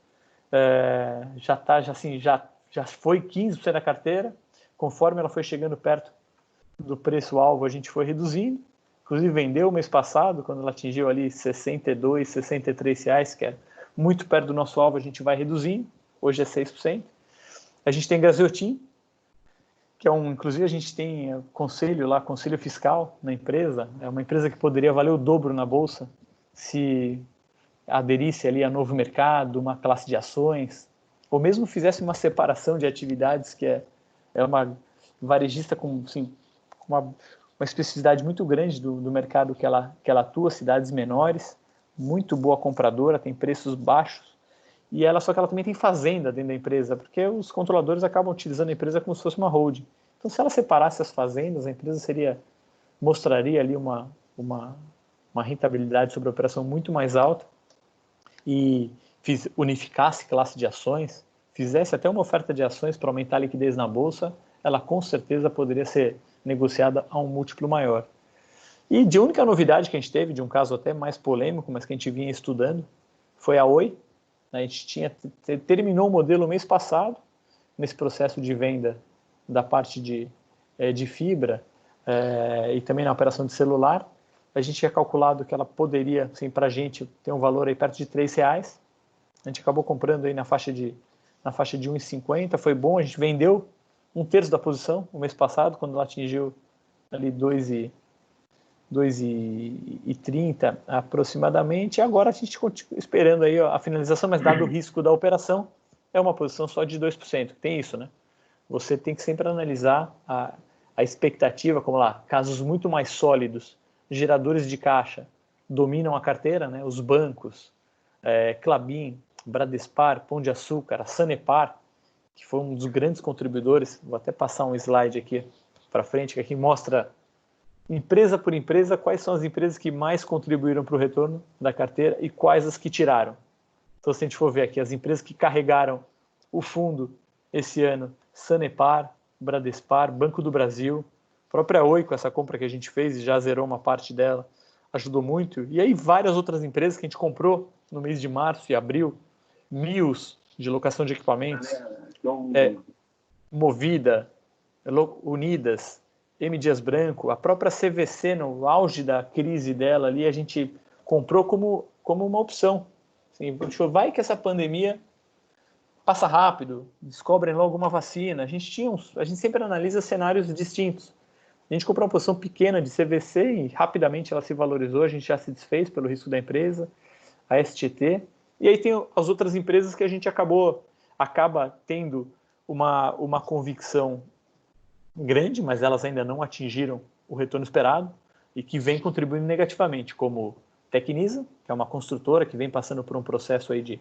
já foi 15% da carteira. Conforme ela foi chegando perto do preço-alvo, a gente foi reduzindo. Inclusive vendeu o mês passado, quando ela atingiu ali R$62, R$63, que é muito perto do nosso alvo, a gente vai reduzindo. Hoje é 6%. A gente tem Graziotin, que inclusive a gente tem conselho fiscal na empresa. É uma empresa que poderia valer o dobro na bolsa se aderisse ali a novo mercado, uma classe de ações, ou mesmo fizesse uma separação de atividades, que é uma varejista com uma especificidade muito grande do mercado que ela atua, cidades menores, muito boa compradora, tem preços baixos, só que ela também tem fazenda dentro da empresa, porque os controladores acabam utilizando a empresa como se fosse uma holding. Então, se ela separasse as fazendas, a empresa mostraria ali uma rentabilidade sobre a operação muito mais alta e unificasse classe de ações, fizesse até uma oferta de ações para aumentar a liquidez na bolsa, ela com certeza poderia ser negociada a um múltiplo maior. E de única novidade que a gente teve, de um caso até mais polêmico, mas que a gente vinha estudando, foi a Oi. A gente terminou o modelo mês passado, nesse processo de venda da parte de fibra e também na operação de celular. A gente tinha calculado que ela poderia, assim, para a gente, ter um valor aí perto de R$3. A gente acabou comprando aí na faixa de R$1,50. Foi bom, a gente vendeu 1/3 da posição o mês passado, quando ela atingiu ali 2,30 aproximadamente. E agora a gente continua esperando aí a finalização, mas dado o risco da operação, é uma posição só de 2%. Tem isso, né? Você tem que sempre analisar a expectativa, como lá, casos muito mais sólidos, geradores de caixa, dominam a carteira, né? Os bancos, Klabin, Bradespar, Pão de Açúcar, a Sanepar, que foi um dos grandes contribuidores. Vou até passar um slide aqui para frente, que aqui mostra, empresa por empresa, quais são as empresas que mais contribuíram para o retorno da carteira e quais as que tiraram. Então, se a gente for ver aqui, as empresas que carregaram o fundo esse ano, Sanepar, Bradespar, Banco do Brasil, própria Oi, com essa compra que a gente fez e já zerou uma parte dela, ajudou muito. E aí várias outras empresas que a gente comprou no mês de março e abril, Mills, de locação de equipamentos, Movida, Unidas, M. Dias Branco, a própria CVC, no auge da crise dela ali, a gente comprou como uma opção. Assim, vai que essa pandemia passa rápido, descobrem logo uma vacina. A gente sempre analisa cenários distintos. A gente comprou uma posição pequena de CVC e rapidamente ela se valorizou, a gente já se desfez pelo risco da empresa, a STT. E aí tem as outras empresas que a gente acaba tendo uma convicção grande, mas elas ainda não atingiram o retorno esperado e que vem contribuindo negativamente, como Tecnisa, que é uma construtora que vem passando por um processo aí de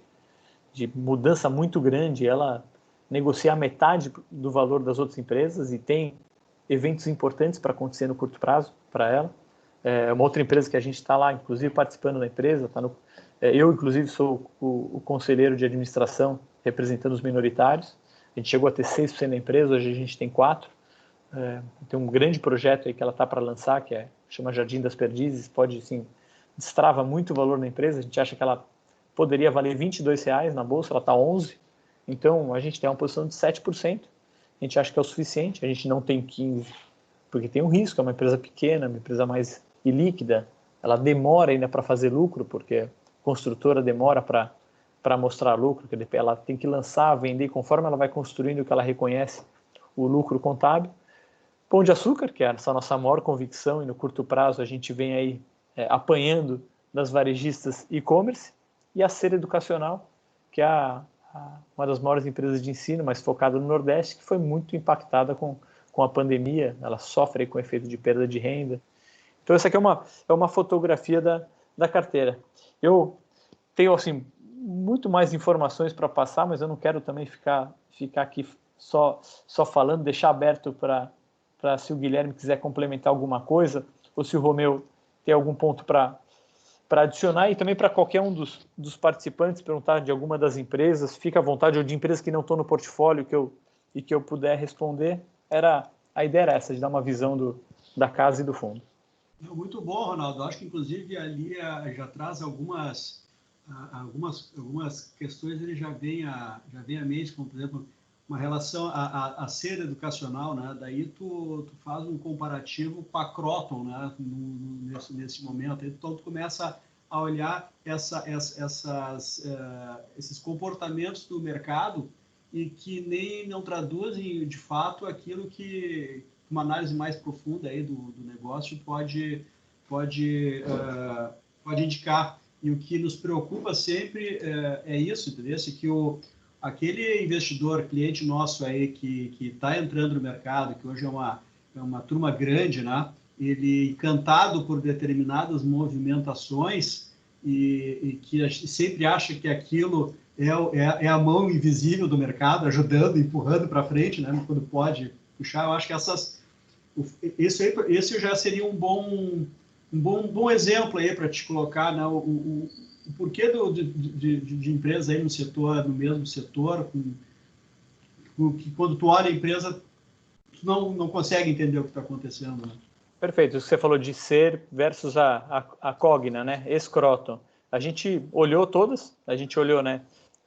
mudança muito grande. Ela negocia a metade do valor das outras empresas e tem eventos importantes para acontecer no curto prazo para ela. uma outra empresa que a gente está lá, inclusive, participando da empresa. Eu, inclusive, sou o conselheiro de administração representando os minoritários. A gente chegou a ter 6% da empresa, hoje a gente tem 4%. Tem um grande projeto aí que ela está para lançar, que chama Jardim das Perdizes, pode, sim, destrava muito valor na empresa. A gente acha que ela poderia valer R$22 na bolsa, ela está 11%. Então, a gente tem uma posição de 7%. A gente acha que é o suficiente, a gente não tem 15%, porque tem um risco, é uma empresa pequena, uma empresa mais ilíquida, ela demora ainda para fazer lucro, porque a construtora demora para mostrar lucro, que ela tem que lançar, vender, conforme ela vai construindo o que ela reconhece, o lucro contábil. Pão de Açúcar, que é essa nossa maior convicção, e no curto prazo a gente vem aí apanhando das varejistas e-commerce, e a Ser Educacional, que é uma das maiores empresas de ensino, mas focada no Nordeste, que foi muito impactada com a pandemia, ela sofre com efeito de perda de renda. Então essa aqui é uma fotografia da carteira. Eu tenho assim muito mais informações para passar, mas eu não quero também ficar aqui só falando, deixar aberto para se o Guilherme quiser complementar alguma coisa, ou se o Romeu tem algum ponto para adicionar, e também para qualquer um dos participantes perguntar de alguma das empresas, fica à vontade, ou de empresas que não estão no portfólio que eu puder responder. A ideia era essa, de dar uma visão da casa e do fundo. Muito bom, Ronaldo. Acho que, inclusive, ali já traz algumas questões, ele já vem à mente, como, por exemplo, uma relação a Ser Educacional, né? Daí tu faz um comparativo com a Croton, né? Nesse momento. Então, tu começa a olhar esses comportamentos do mercado e que nem não traduzem, de fato, aquilo que uma análise mais profunda aí do negócio pode indicar. E o que nos preocupa sempre é isso, entendeu? Que aquele investidor, cliente nosso aí que está entrando no mercado, que hoje é uma turma grande, né? Ele encantado por determinadas movimentações e que sempre acha que aquilo é a mão invisível do mercado, ajudando, empurrando para frente, né? Quando pode puxar. Eu acho que esse já seria um bom exemplo aí para te colocar, né? O porquê de empresa aí no mesmo setor, que quando tu olha a empresa, tu não consegue entender o que está acontecendo, né? Perfeito, você falou de Ser versus a Cogna, né? Ex-Croton. A gente olhou todas, né?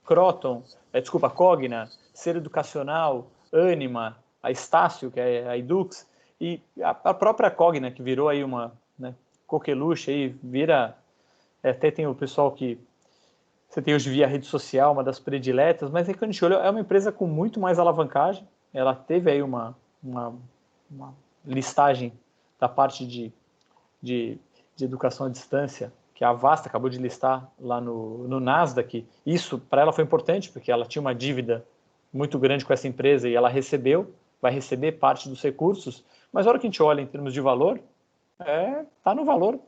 Croton, a Cogna, Ser Educacional, Anima, a Estácio, que é a Edux, e a própria Cogna, que virou aí uma, né, coqueluche, aí vira, até tem o pessoal que você tem hoje via rede social, uma das prediletas, mas aí quando a gente olhou, é uma empresa com muito mais alavancagem, ela teve aí uma listagem da parte de educação à distância, que a Vasta acabou de listar lá no Nasdaq. Isso para ela foi importante, porque ela tinha uma dívida muito grande com essa empresa e ela vai receber parte dos recursos, mas na hora que a gente olha em termos de valor, está no valor,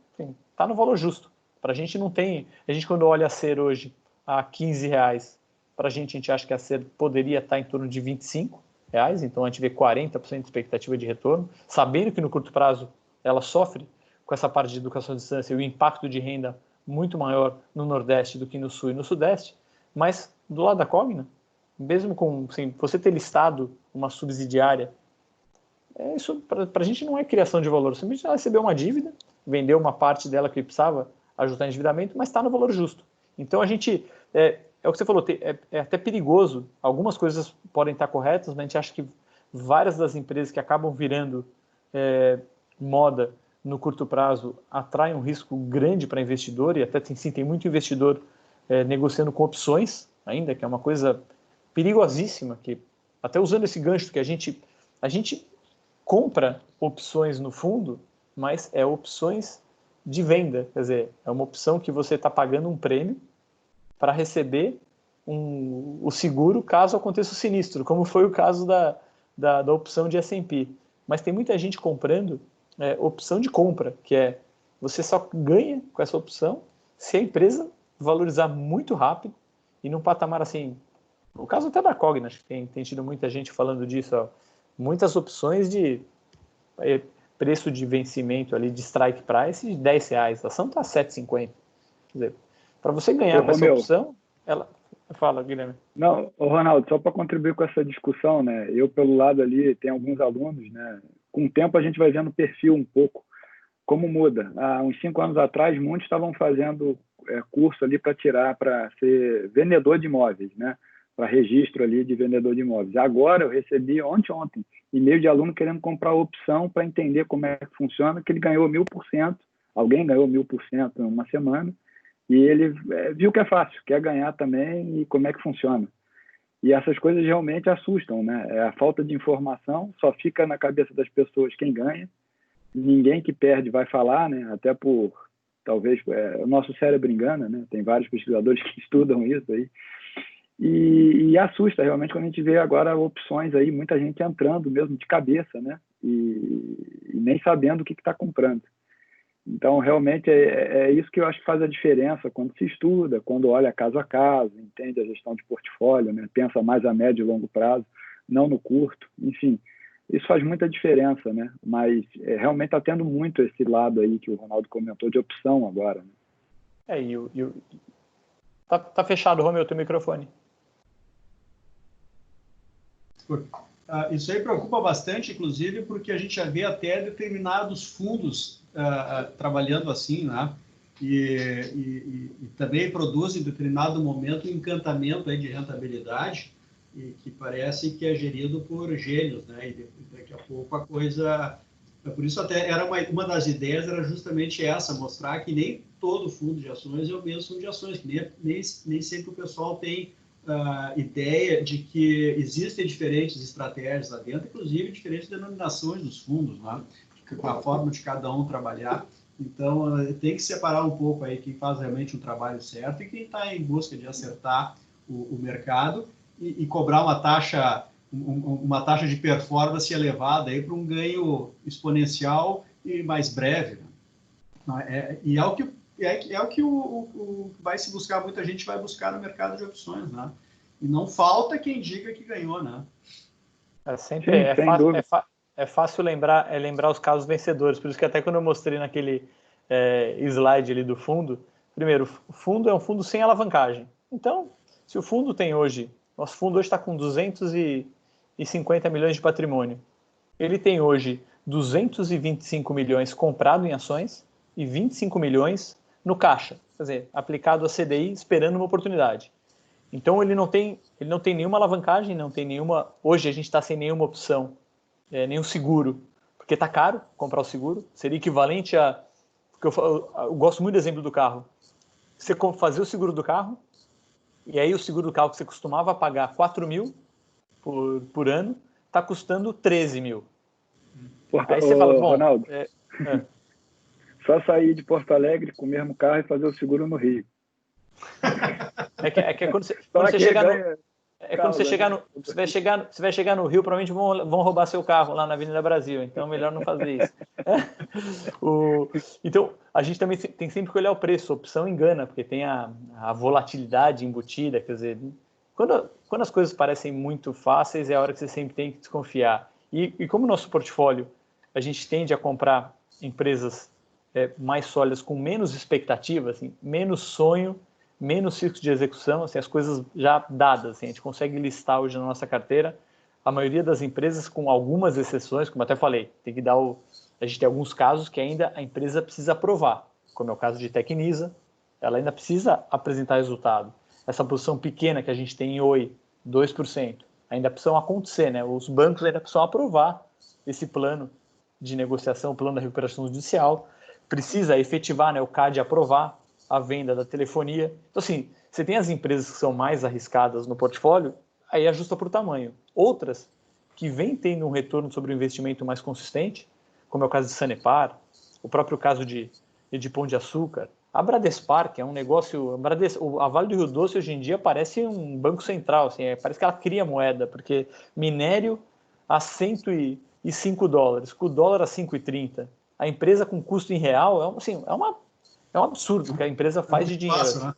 está no valor justo. Para a gente não tem, a gente quando olha a Ser hoje a R$15, para a gente acha que a Ser poderia estar em torno de R$25, então a gente vê 40% de expectativa de retorno, sabendo que no curto prazo ela sofre com essa parte de educação à distância e o impacto de renda muito maior no Nordeste do que no Sul e no Sudeste, mas do lado da Cogna, mesmo com você ter listado uma subsidiária, isso para a gente não é criação de valor, simplesmente ela recebeu uma dívida, vendeu uma parte dela que precisava ajudar em endividamento, mas está no valor justo. Então a gente, é o que você falou, é até perigoso, algumas coisas podem estar corretas, mas a gente acha que várias das empresas que acabam virando moda no curto prazo atraem um risco grande para investidor, e até tem muito investidor negociando com opções ainda, que é uma coisa perigosíssima, que até usando esse gancho que a gente compra opções no fundo, mas é opções de venda, quer dizer, é uma opção que você está pagando um prêmio para receber o seguro caso aconteça o sinistro, como foi o caso da opção de S&P. Mas tem muita gente comprando opção de compra, que você só ganha com essa opção se a empresa valorizar muito rápido e num patamar assim, o caso até da Cogna, acho que tem tido muita gente falando disso, muitas opções preço de vencimento ali de strike price de R$10. A ação está 7,50. Quer dizer, para você ganhar com essa opção, ela... Fala, Guilherme. Não, Ronaldo, só para contribuir com essa discussão, né? Eu, pelo lado ali, tem alguns alunos, né? Com o tempo a gente vai vendo o perfil um pouco, como muda. Há uns 5 anos atrás, muitos estavam fazendo curso ali para ser vendedor de imóveis, né? Para registro ali de vendedor de imóveis. Agora, eu recebi ontem, e-mail de aluno querendo comprar a opção para entender como é que funciona, que ele ganhou 1000%, alguém ganhou 1000% em uma semana, e ele viu que é fácil, quer ganhar também e como é que funciona. E essas coisas realmente assustam, né? A falta de informação só fica na cabeça das pessoas quem ganha, ninguém que perde vai falar, né? Até por, talvez, o nosso cérebro engana, né? Tem vários pesquisadores que estudam isso aí. E assusta realmente quando a gente vê agora opções aí, muita gente entrando mesmo de cabeça, né? E nem sabendo o que está comprando. Então, realmente, é isso que eu acho que faz a diferença quando se estuda, quando olha caso a caso, entende a gestão de portfólio, né? Pensa mais a médio e longo prazo, não no curto. Enfim, isso faz muita diferença, né? Mas realmente está tendo muito esse lado aí que o Ronaldo comentou de opção agora. Né? Tá fechado, Romeu, teu microfone. Isso aí preocupa bastante, inclusive, porque a gente já vê até determinados fundos trabalhando assim, né? E também produzem em determinado momento um encantamento aí de rentabilidade e que parece que é gerido por gênios, né? E daqui a pouco a coisa... Por isso até era uma das ideias era justamente essa, mostrar que nem todo fundo de ações é o mesmo fundo de ações, que nem sempre o pessoal tem ideia de que existem diferentes estratégias lá dentro, inclusive diferentes denominações dos fundos, né? Com a forma de cada um trabalhar. Então, tem que separar um pouco aí quem faz realmente um trabalho certo e quem está em busca de acertar o mercado e cobrar uma taxa de performance elevada aí para um ganho exponencial e mais breve. Né? E é o que vai se buscar, muita gente vai buscar no mercado de opções, né? E não falta quem diga que ganhou, né? É fácil lembrar os casos vencedores, por isso que até quando eu mostrei naquele slide ali do fundo, primeiro, o fundo é um fundo sem alavancagem. Então, se o fundo tem hoje, nosso fundo hoje está com 250 milhões de patrimônio, ele tem hoje 225 milhões comprado em ações e 25 milhões no caixa, quer dizer, aplicado a CDI esperando uma oportunidade. Então ele não tem nenhuma alavancagem, não tem nenhuma. Hoje a gente está sem nenhuma opção, nenhum seguro, porque está caro comprar o seguro. Seria equivalente a. Porque eu gosto muito do exemplo do carro. Você fazer o seguro do carro, e aí o seguro do carro que você costumava pagar 4 mil por ano, está custando 13 mil. Aí você fala, bom, Ronaldo, só sair de Porto Alegre com o mesmo carro e fazer o seguro no Rio. Quando você vai chegar no Rio, provavelmente vão roubar seu carro lá na Avenida Brasil, então melhor não fazer isso. Então, a gente também tem sempre que olhar o preço, a opção engana, porque tem a volatilidade embutida, quer dizer, quando as coisas parecem muito fáceis, é a hora que você sempre tem que desconfiar. E como o nosso portfólio, a gente tende a comprar empresas mais sólidas, com menos expectativa, assim, menos sonho, menos ciclo de execução, assim, as coisas já dadas, assim, a gente consegue listar hoje na nossa carteira a maioria das empresas, com algumas exceções, como até falei, a gente tem alguns casos que ainda a empresa precisa aprovar, como é o caso de Tecnisa, ela ainda precisa apresentar resultado. Essa posição pequena que a gente tem em Oi, 2%, ainda precisam acontecer, né? Os bancos ainda precisam aprovar esse plano de negociação, o plano da recuperação judicial, precisa efetivar, né, o CAD aprovar a venda da telefonia. Então, assim, você tem as empresas que são mais arriscadas no portfólio, aí ajusta por tamanho. Outras que vêm tendo um retorno sobre o investimento mais consistente, como é o caso de Sanepar, o próprio caso de Pão de Açúcar, a Bradespar, que é um negócio... A Vale do Rio Doce, hoje em dia, parece um banco central, assim, parece que ela cria moeda, porque minério a $105, com o dólar a 5,30. A empresa com custo em real, é um absurdo que a empresa faz de dinheiro. Fácil, né?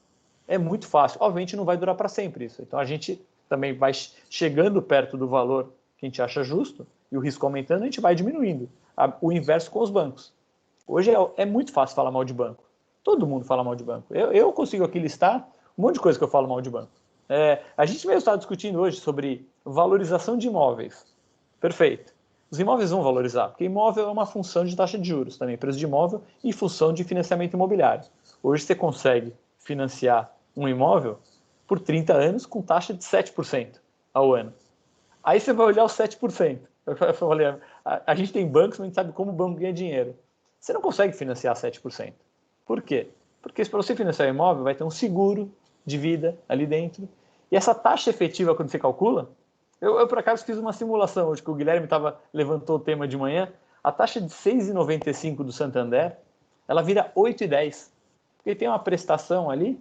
É muito fácil. Obviamente não vai durar para sempre isso. Então a gente também vai chegando perto do valor que a gente acha justo e o risco aumentando, a gente vai diminuindo. o inverso com os bancos. Hoje é muito fácil falar mal de banco. Todo mundo fala mal de banco. Eu consigo aqui listar um monte de coisa que eu falo mal de banco. A gente mesmo está discutindo hoje sobre valorização de imóveis. Perfeito. Os imóveis vão valorizar, porque imóvel é uma função de taxa de juros também, preço de imóvel e função de financiamento imobiliário. Hoje você consegue financiar um imóvel por 30 anos com taxa de 7% ao ano. Aí você vai olhar os 7%. Eu falei, a gente tem bancos, mas a gente sabe como o banco ganha dinheiro. Você não consegue financiar 7%. Por quê? Porque para você financiar o imóvel, vai ter um seguro de vida ali dentro. E essa taxa efetiva, quando você calcula, eu por acaso fiz uma simulação hoje, que o Guilherme levantou o tema de manhã, a taxa de 6,95 do Santander, ela vira 8,10. Porque tem uma prestação ali,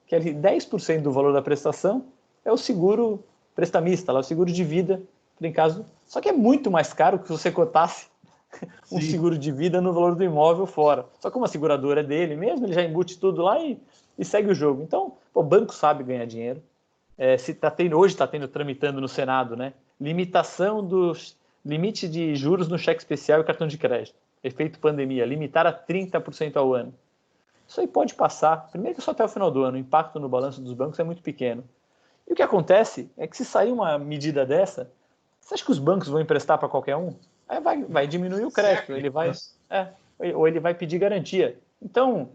que é 10% do valor da prestação é o seguro prestamista, lá, o seguro de vida, em caso. Só que é muito mais caro que se você cotasse um seguro de vida no valor do imóvel fora. Só que uma seguradora é dele mesmo, ele já embute tudo lá e segue o jogo. Então, o banco sabe ganhar dinheiro. Hoje está tramitando no Senado, né? Limitação do limite de juros no cheque especial e cartão de crédito. Efeito pandemia, limitar a 30% ao ano. Isso aí pode passar. Primeiro que só até o final do ano, o impacto no balanço dos bancos é muito pequeno. E o que acontece é que se sair uma medida dessa, você acha que os bancos vão emprestar para qualquer um? Aí vai diminuir o crédito, ou ele vai pedir garantia. Então,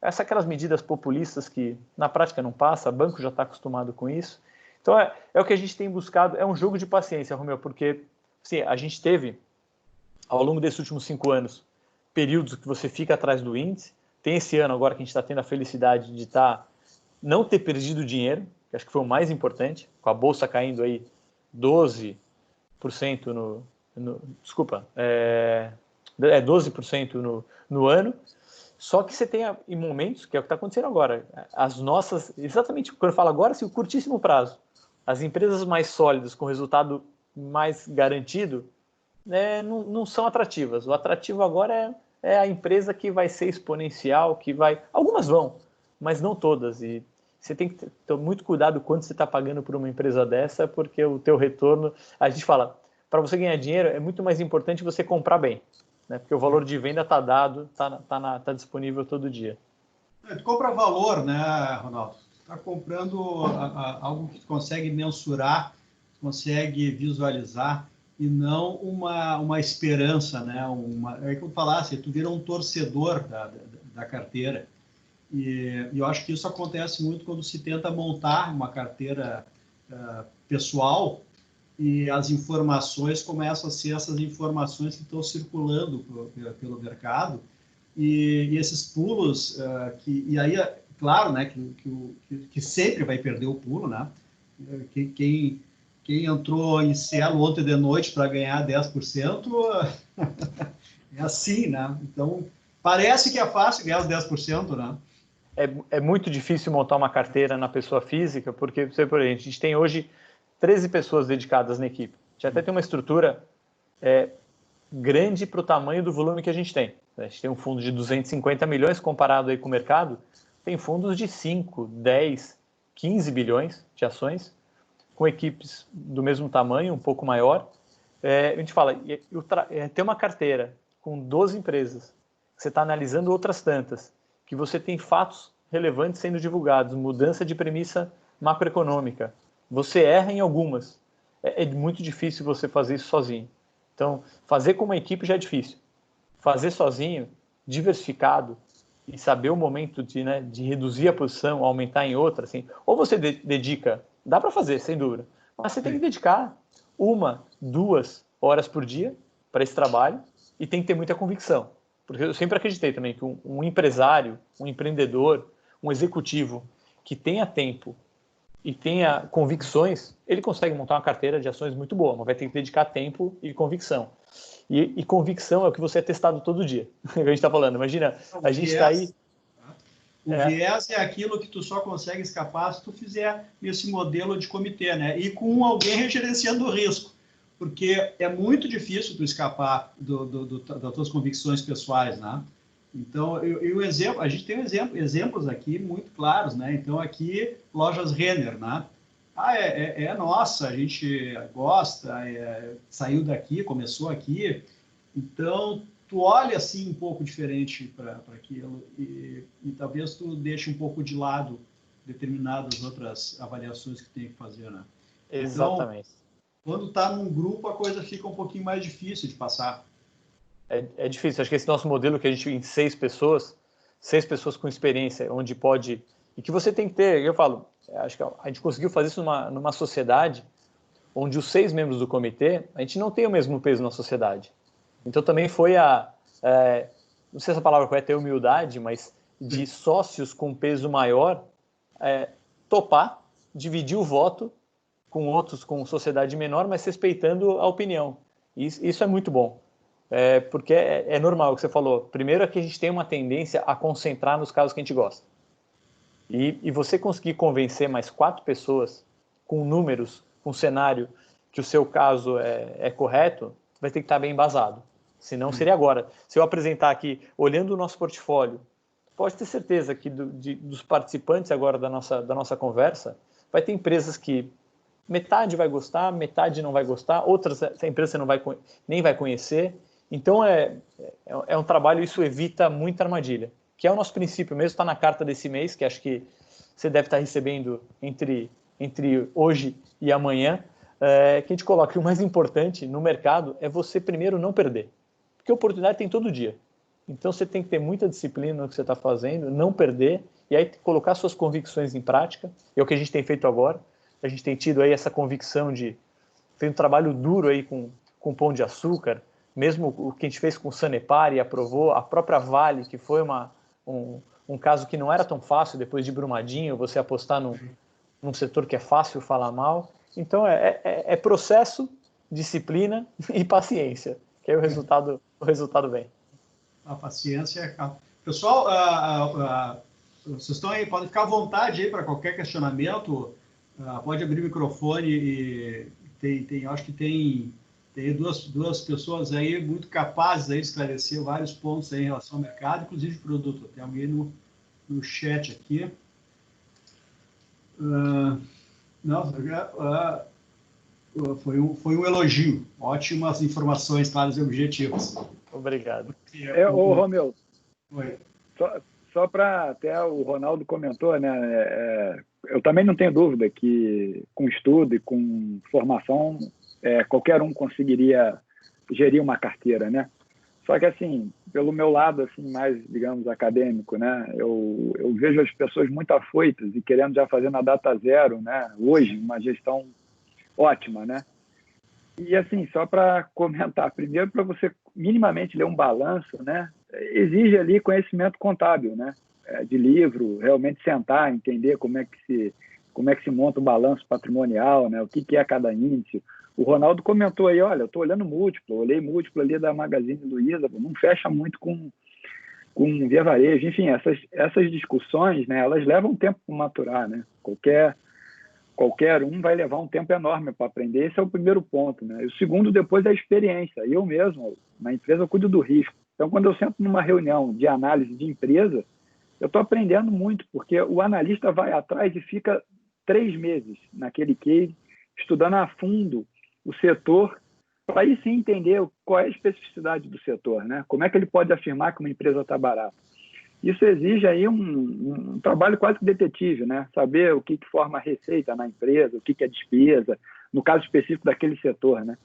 aquelas medidas populistas que na prática não passa, o banco já está acostumado com isso. Então, é o que a gente tem buscado, é um jogo de paciência, Romeu, porque assim, a gente teve, ao longo desses últimos 5 anos, períodos que você fica atrás do índice. Tem esse ano agora que a gente está tendo a felicidade de não ter perdido dinheiro, que acho que foi o mais importante, com a bolsa caindo aí 12% desculpa, 12% no ano. Só que você tem em momentos, que é o que está acontecendo agora, exatamente quando eu falo agora, assim, o curtíssimo prazo, as empresas mais sólidas, com resultado mais garantido, não são atrativas. O atrativo agora é a empresa que vai ser exponencial, algumas vão, mas não todas. E você tem que ter muito cuidado quando você está pagando por uma empresa dessa, porque o teu retorno, a gente fala, para você ganhar dinheiro é muito mais importante você comprar bem, né? Porque o valor de venda está dado, está disponível todo dia. Tu compra valor, né, Ronaldo? Tu está comprando algo que tu consegue mensurar, consegue visualizar, e não uma esperança, né? É que eu falasse, tu vira um torcedor da carteira. E eu acho que isso acontece muito quando se tenta montar uma carteira pessoal e as informações começam a ser essas informações que estão circulando pelo mercado e esses pulos e aí, claro, né, que sempre vai perder o pulo, né? Quem entrou em Cielo ontem de noite para ganhar 10%, é assim, né? Então, parece que é fácil ganhar os 10%, né? É muito difícil montar uma carteira na pessoa física, porque, por exemplo, a gente tem hoje 13 pessoas dedicadas na equipe. A gente até tem uma estrutura grande para o tamanho do volume que a gente tem. A gente tem um fundo de 250 milhões comparado aí com o mercado, tem fundos de 5, 10, 15 bilhões de ações, com equipes do mesmo tamanho, um pouco maior. A gente fala, ter uma carteira com 12 empresas, você está analisando outras tantas, que você tem fatos relevantes sendo divulgados, mudança de premissa macroeconômica, você erra em algumas. É muito difícil você fazer isso sozinho. Então, fazer com uma equipe já é difícil. Fazer sozinho, diversificado, e saber o momento de reduzir a posição, aumentar em outra, assim, ou você dedica, dá para fazer, sem dúvida, mas você tem que dedicar 1, 2 horas por dia para esse trabalho e tem que ter muita convicção. Porque eu sempre acreditei também que um empresário, um empreendedor, um executivo que tenha tempo e tenha convicções, ele consegue montar uma carteira de ações muito boa, mas vai ter que dedicar tempo e convicção. E convicção é o que você é testado todo dia. A gente está falando, imagina, a gente está aí... O viés é aquilo que tu só consegue escapar se tu fizer esse modelo de comitê, né? E com alguém gerenciando o risco. Porque é muito difícil tu escapar das tuas convicções pessoais, né? Então, a gente tem exemplos aqui muito claros, né? Então, aqui, lojas Renner, né? Nossa, a gente gosta, saiu daqui, começou aqui, Então, tu olha assim um pouco diferente para aquilo e talvez tu deixe um pouco de lado determinadas outras avaliações que tem que fazer, né? Exatamente. Então, quando está num grupo, a coisa fica um pouquinho mais difícil de passar. É difícil. Acho que esse nosso modelo que a gente em 6 pessoas com experiência, onde pode... E que você tem que ter, eu falo, acho que a gente conseguiu fazer isso numa sociedade onde os 6 membros do comitê, a gente não tem o mesmo peso na sociedade. Então também foi não sei se a palavra correta é humildade, mas de sócios com peso maior, topar, dividir o voto com outros com sociedade menor, mas respeitando a opinião. Isso é muito bom. Porque é normal o que você falou. Primeiro é que a gente tem uma tendência a concentrar nos casos que a gente gosta. E você conseguir convencer mais 4 pessoas com números, com cenário, que o seu caso é correto, vai ter que estar bem embasado. Senão seria agora. Se eu apresentar aqui, olhando o nosso portfólio, pode ter certeza que dos participantes agora da nossa conversa, vai ter empresas que metade vai gostar, metade não vai gostar, outras empresas você nem vai conhecer. Então, é um trabalho, isso evita muita armadilha, que é o nosso princípio mesmo, está na carta desse mês, que acho que você deve estar recebendo entre hoje e amanhã, que a gente coloca que o mais importante no mercado é você primeiro não perder, porque oportunidade tem todo dia. Então, você tem que ter muita disciplina no que você está fazendo, não perder, e aí colocar suas convicções em prática, é o que a gente tem feito agora. A gente tem tido aí essa convicção de fez um trabalho duro aí com Pão de Açúcar, mesmo o que a gente fez com o Sanepar e aprovou, a própria Vale, que foi um caso que não era tão fácil depois de Brumadinho, você apostar num setor que é fácil falar mal. Então, é processo, disciplina e paciência, que aí o resultado vem. A paciência. Pessoal, vocês estão aí, podem ficar à vontade aí para qualquer questionamento. Pode abrir o microfone e acho que tem duas pessoas aí muito capazes aí de esclarecer vários pontos aí em relação ao mercado, inclusive produto. Tem alguém no chat aqui. Foi um elogio. Ótimas informações, claras e objetivas. Obrigado. Ô, Romeu, Oi. só para até o Ronaldo comentou, né? Eu também não tenho dúvida que com estudo e com formação qualquer um conseguiria gerir uma carteira, né? Só que assim, pelo meu lado assim mais, digamos, acadêmico, né? Eu vejo as pessoas muito afoitas e querendo já fazer na data zero, né? Hoje uma gestão ótima, né? E assim, só para comentar, primeiro para você minimamente ler um balanço, né? Exige ali conhecimento contábil, né? De livro, realmente sentar, entender como é que se monta o balanço patrimonial, né? O que é cada índice. O Ronaldo comentou aí, olha, eu estou olhando múltiplo, olhei múltiplo ali da Magazine Luiza, não fecha muito com Via Varejo. Enfim, essas discussões, né? Elas levam tempo para maturar, né? Qualquer um vai levar um tempo enorme para aprender. Esse é o primeiro ponto, né? E o segundo, depois, é a experiência. Eu mesmo, na empresa, eu cuido do risco. Então, quando eu sento numa reunião de análise de empresa, eu estou aprendendo muito, porque o analista vai atrás e fica 3 meses naquele case, estudando a fundo o setor, para aí sim entender qual é a especificidade do setor, né? Como é que ele pode afirmar que uma empresa está barata. Isso exige aí um trabalho quase que detetive, né? Saber o que forma a receita na empresa, o que é despesa, no caso específico daquele setor, né?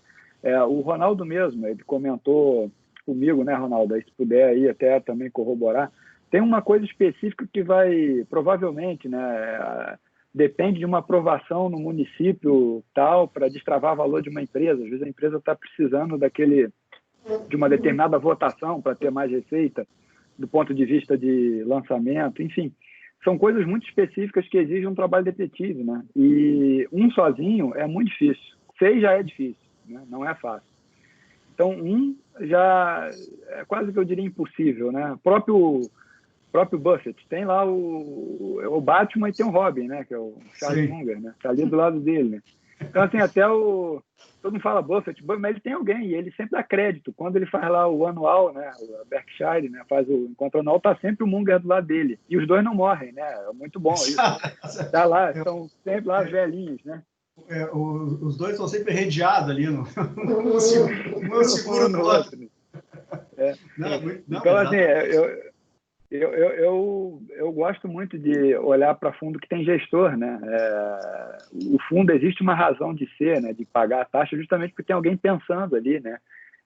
O Ronaldo mesmo, ele comentou comigo, né, Ronaldo? Aí, se puder aí até também corroborar, tem uma coisa específica que vai, provavelmente, né, depende de uma aprovação no município tal para destravar valor de uma empresa. Às vezes a empresa está precisando de uma determinada votação para ter mais receita, do ponto de vista de lançamento, enfim. São coisas muito específicas que exigem um trabalho detetive, né? E um sozinho é muito difícil. 6 já é difícil, né? Não é fácil. Então, já é quase que eu diria impossível, né? O próprio Buffett tem lá o Batman e tem o Robin, né? Que é o Charles Munger, né? Está ali do lado dele, né? Então, assim, todo mundo fala Buffett, mas ele tem alguém, e ele sempre dá crédito. Quando ele faz lá o anual, né? O Berkshire, né? Faz o encontro anual, tá sempre o Munger do lado dele. E os dois não morrem, né? É muito bom isso. Tá lá, estão sempre lá velhinhos, né? Os dois estão sempre redeados ali, um segura o outro. Então, assim, eu gosto muito de olhar para fundo que tem gestor, né? O fundo existe uma razão de ser, né? De pagar a taxa justamente porque tem alguém pensando ali, né?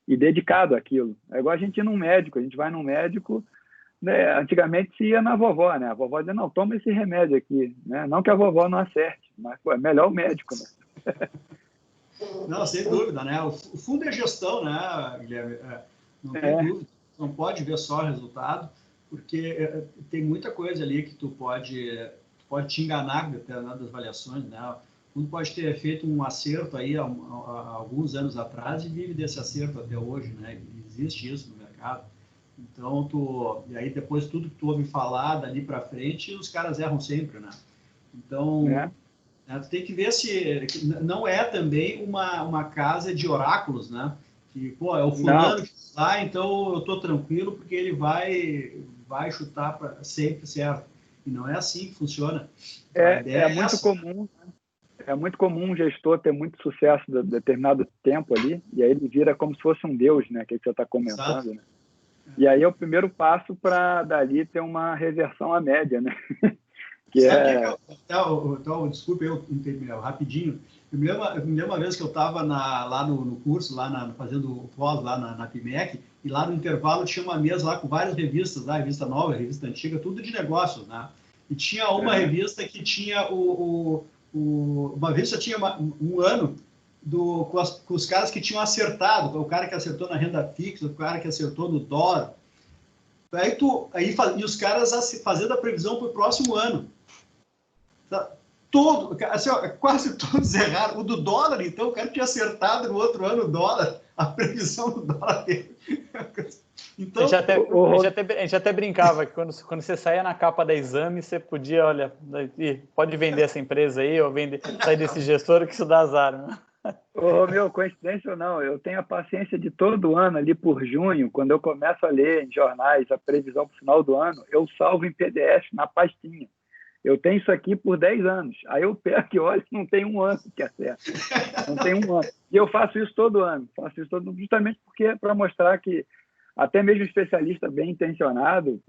E dedicado àquilo. É igual a gente ir num médico. A gente vai num médico, né? Antigamente se ia na vovó, né? A vovó dizia, não, toma esse remédio aqui, né? Não que a vovó não acerte, mas pô, é melhor o médico, né? Não, sem dúvida, né? O fundo é gestão, né, Guilherme? Não tem dúvida. Não pode ver só o resultado, porque tem muita coisa ali que tu pode te enganar com determinadas avaliações, né? O fundo pode ter feito um acerto aí há alguns anos atrás e vive desse acerto até hoje, né? Existe isso no mercado. Então, e aí depois tudo que tu ouve falar dali para frente, os caras erram sempre, né? Então, tu tem que ver se não é também uma casa de oráculos, né? Que, pô, é o fulano que está, então eu estou tranquilo porque ele vai chutar sempre certo. E não é assim que funciona. É muito comum. É muito comum um gestor ter muito sucesso de determinado tempo ali, e aí ele vira como se fosse um deus, né? Que você está comentando, né? E aí é o primeiro passo para dali ter uma reversão à média, né? Então, desculpa eu rapidinho. Eu me lembro uma vez que eu estava lá no curso, fazendo o pós lá na PIMEC, e lá no intervalo tinha uma mesa lá com várias revistas, lá, revista nova, revista antiga, tudo de negócios, né? E tinha uma revista que tinha uma revista tinha um ano com os caras que tinham acertado, o cara que acertou na renda fixa, o cara que acertou no dólar. E os caras fazendo a previsão para o próximo ano. Assim, quase todos erraram. O do dólar, então, o cara tinha acertado no outro ano o dólar, a previsão do dólar dele. Então, a gente até brincava que quando você saía na capa da Exame, você podia, olha, pode vender essa empresa aí, ou sair desse gestor que isso dá azar, né? Meu, coincidência ou não, eu tenho a paciência de todo ano, ali por junho, quando eu começo a ler em jornais a previsão para o final do ano, eu salvo em PDF na pastinha. Eu tenho isso aqui por 10 anos. Aí eu pego e olho, não tem um ano que acerta. Não tem um ano. E eu faço isso todo ano. Justamente porque para mostrar que até mesmo especialista bem intencionado,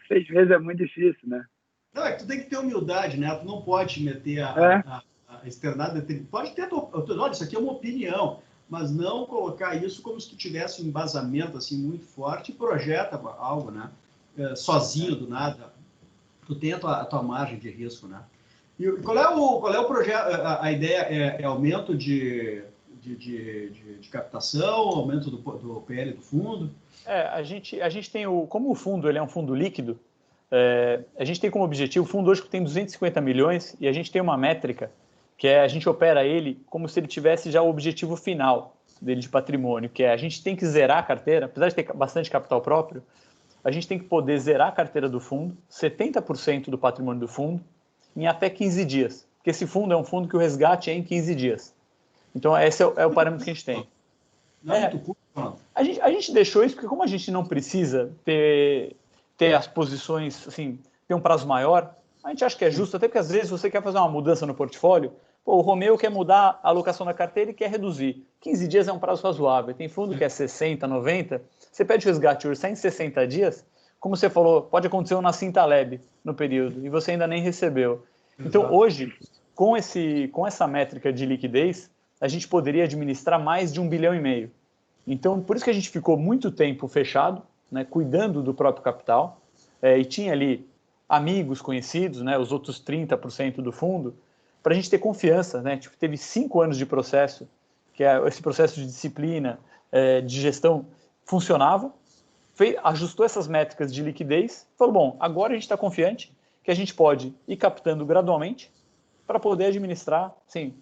6 meses é muito difícil, né? Não, tu tem que ter humildade, né? Tu não pode meter a externar. Pode ter, olha, isso aqui é uma opinião, mas não colocar isso como se tu tivesse um embasamento assim muito forte e projeta algo, né? Sozinho, do nada. Tu tem a tua margem de risco, né? E qual é o projeto? A ideia é aumento de captação, aumento do PL do fundo? A gente tem como o fundo ele é um fundo líquido, a gente tem como objetivo, o fundo hoje tem 250 milhões e a gente tem uma métrica que a gente opera ele como se ele tivesse já o objetivo final dele de patrimônio, que a gente tem que zerar a carteira, apesar de ter bastante capital próprio, a gente tem que poder zerar a carteira do fundo, 70% do patrimônio do fundo, em até 15 dias. Porque esse fundo é um fundo que o resgate é em 15 dias. Então, esse é o parâmetro que a gente tem. A gente deixou isso porque, como a gente não precisa ter as posições, assim, ter um prazo maior, a gente acha que é justo, até porque às vezes você quer fazer uma mudança no portfólio, o Romeu quer mudar a alocação da carteira e quer reduzir. 15 dias é um prazo razoável. Tem fundo que é 60, 90. Você pede o resgate hoje, sai em 60 dias, como você falou, pode acontecer um na Cintaleb no período, e você ainda nem recebeu. Então, hoje, com essa métrica de liquidez, a gente poderia administrar mais de 1,5 bilhão. Então, por isso que a gente ficou muito tempo fechado, né, cuidando do próprio capital, e tinha ali amigos conhecidos, né, os outros 30% do fundo, para a gente ter confiança, né? Tipo, teve 5 anos de processo, que é esse processo de disciplina, de gestão, funcionava, ajustou essas métricas de liquidez, falou, bom, agora a gente está confiante que a gente pode ir captando gradualmente para poder administrar, assim,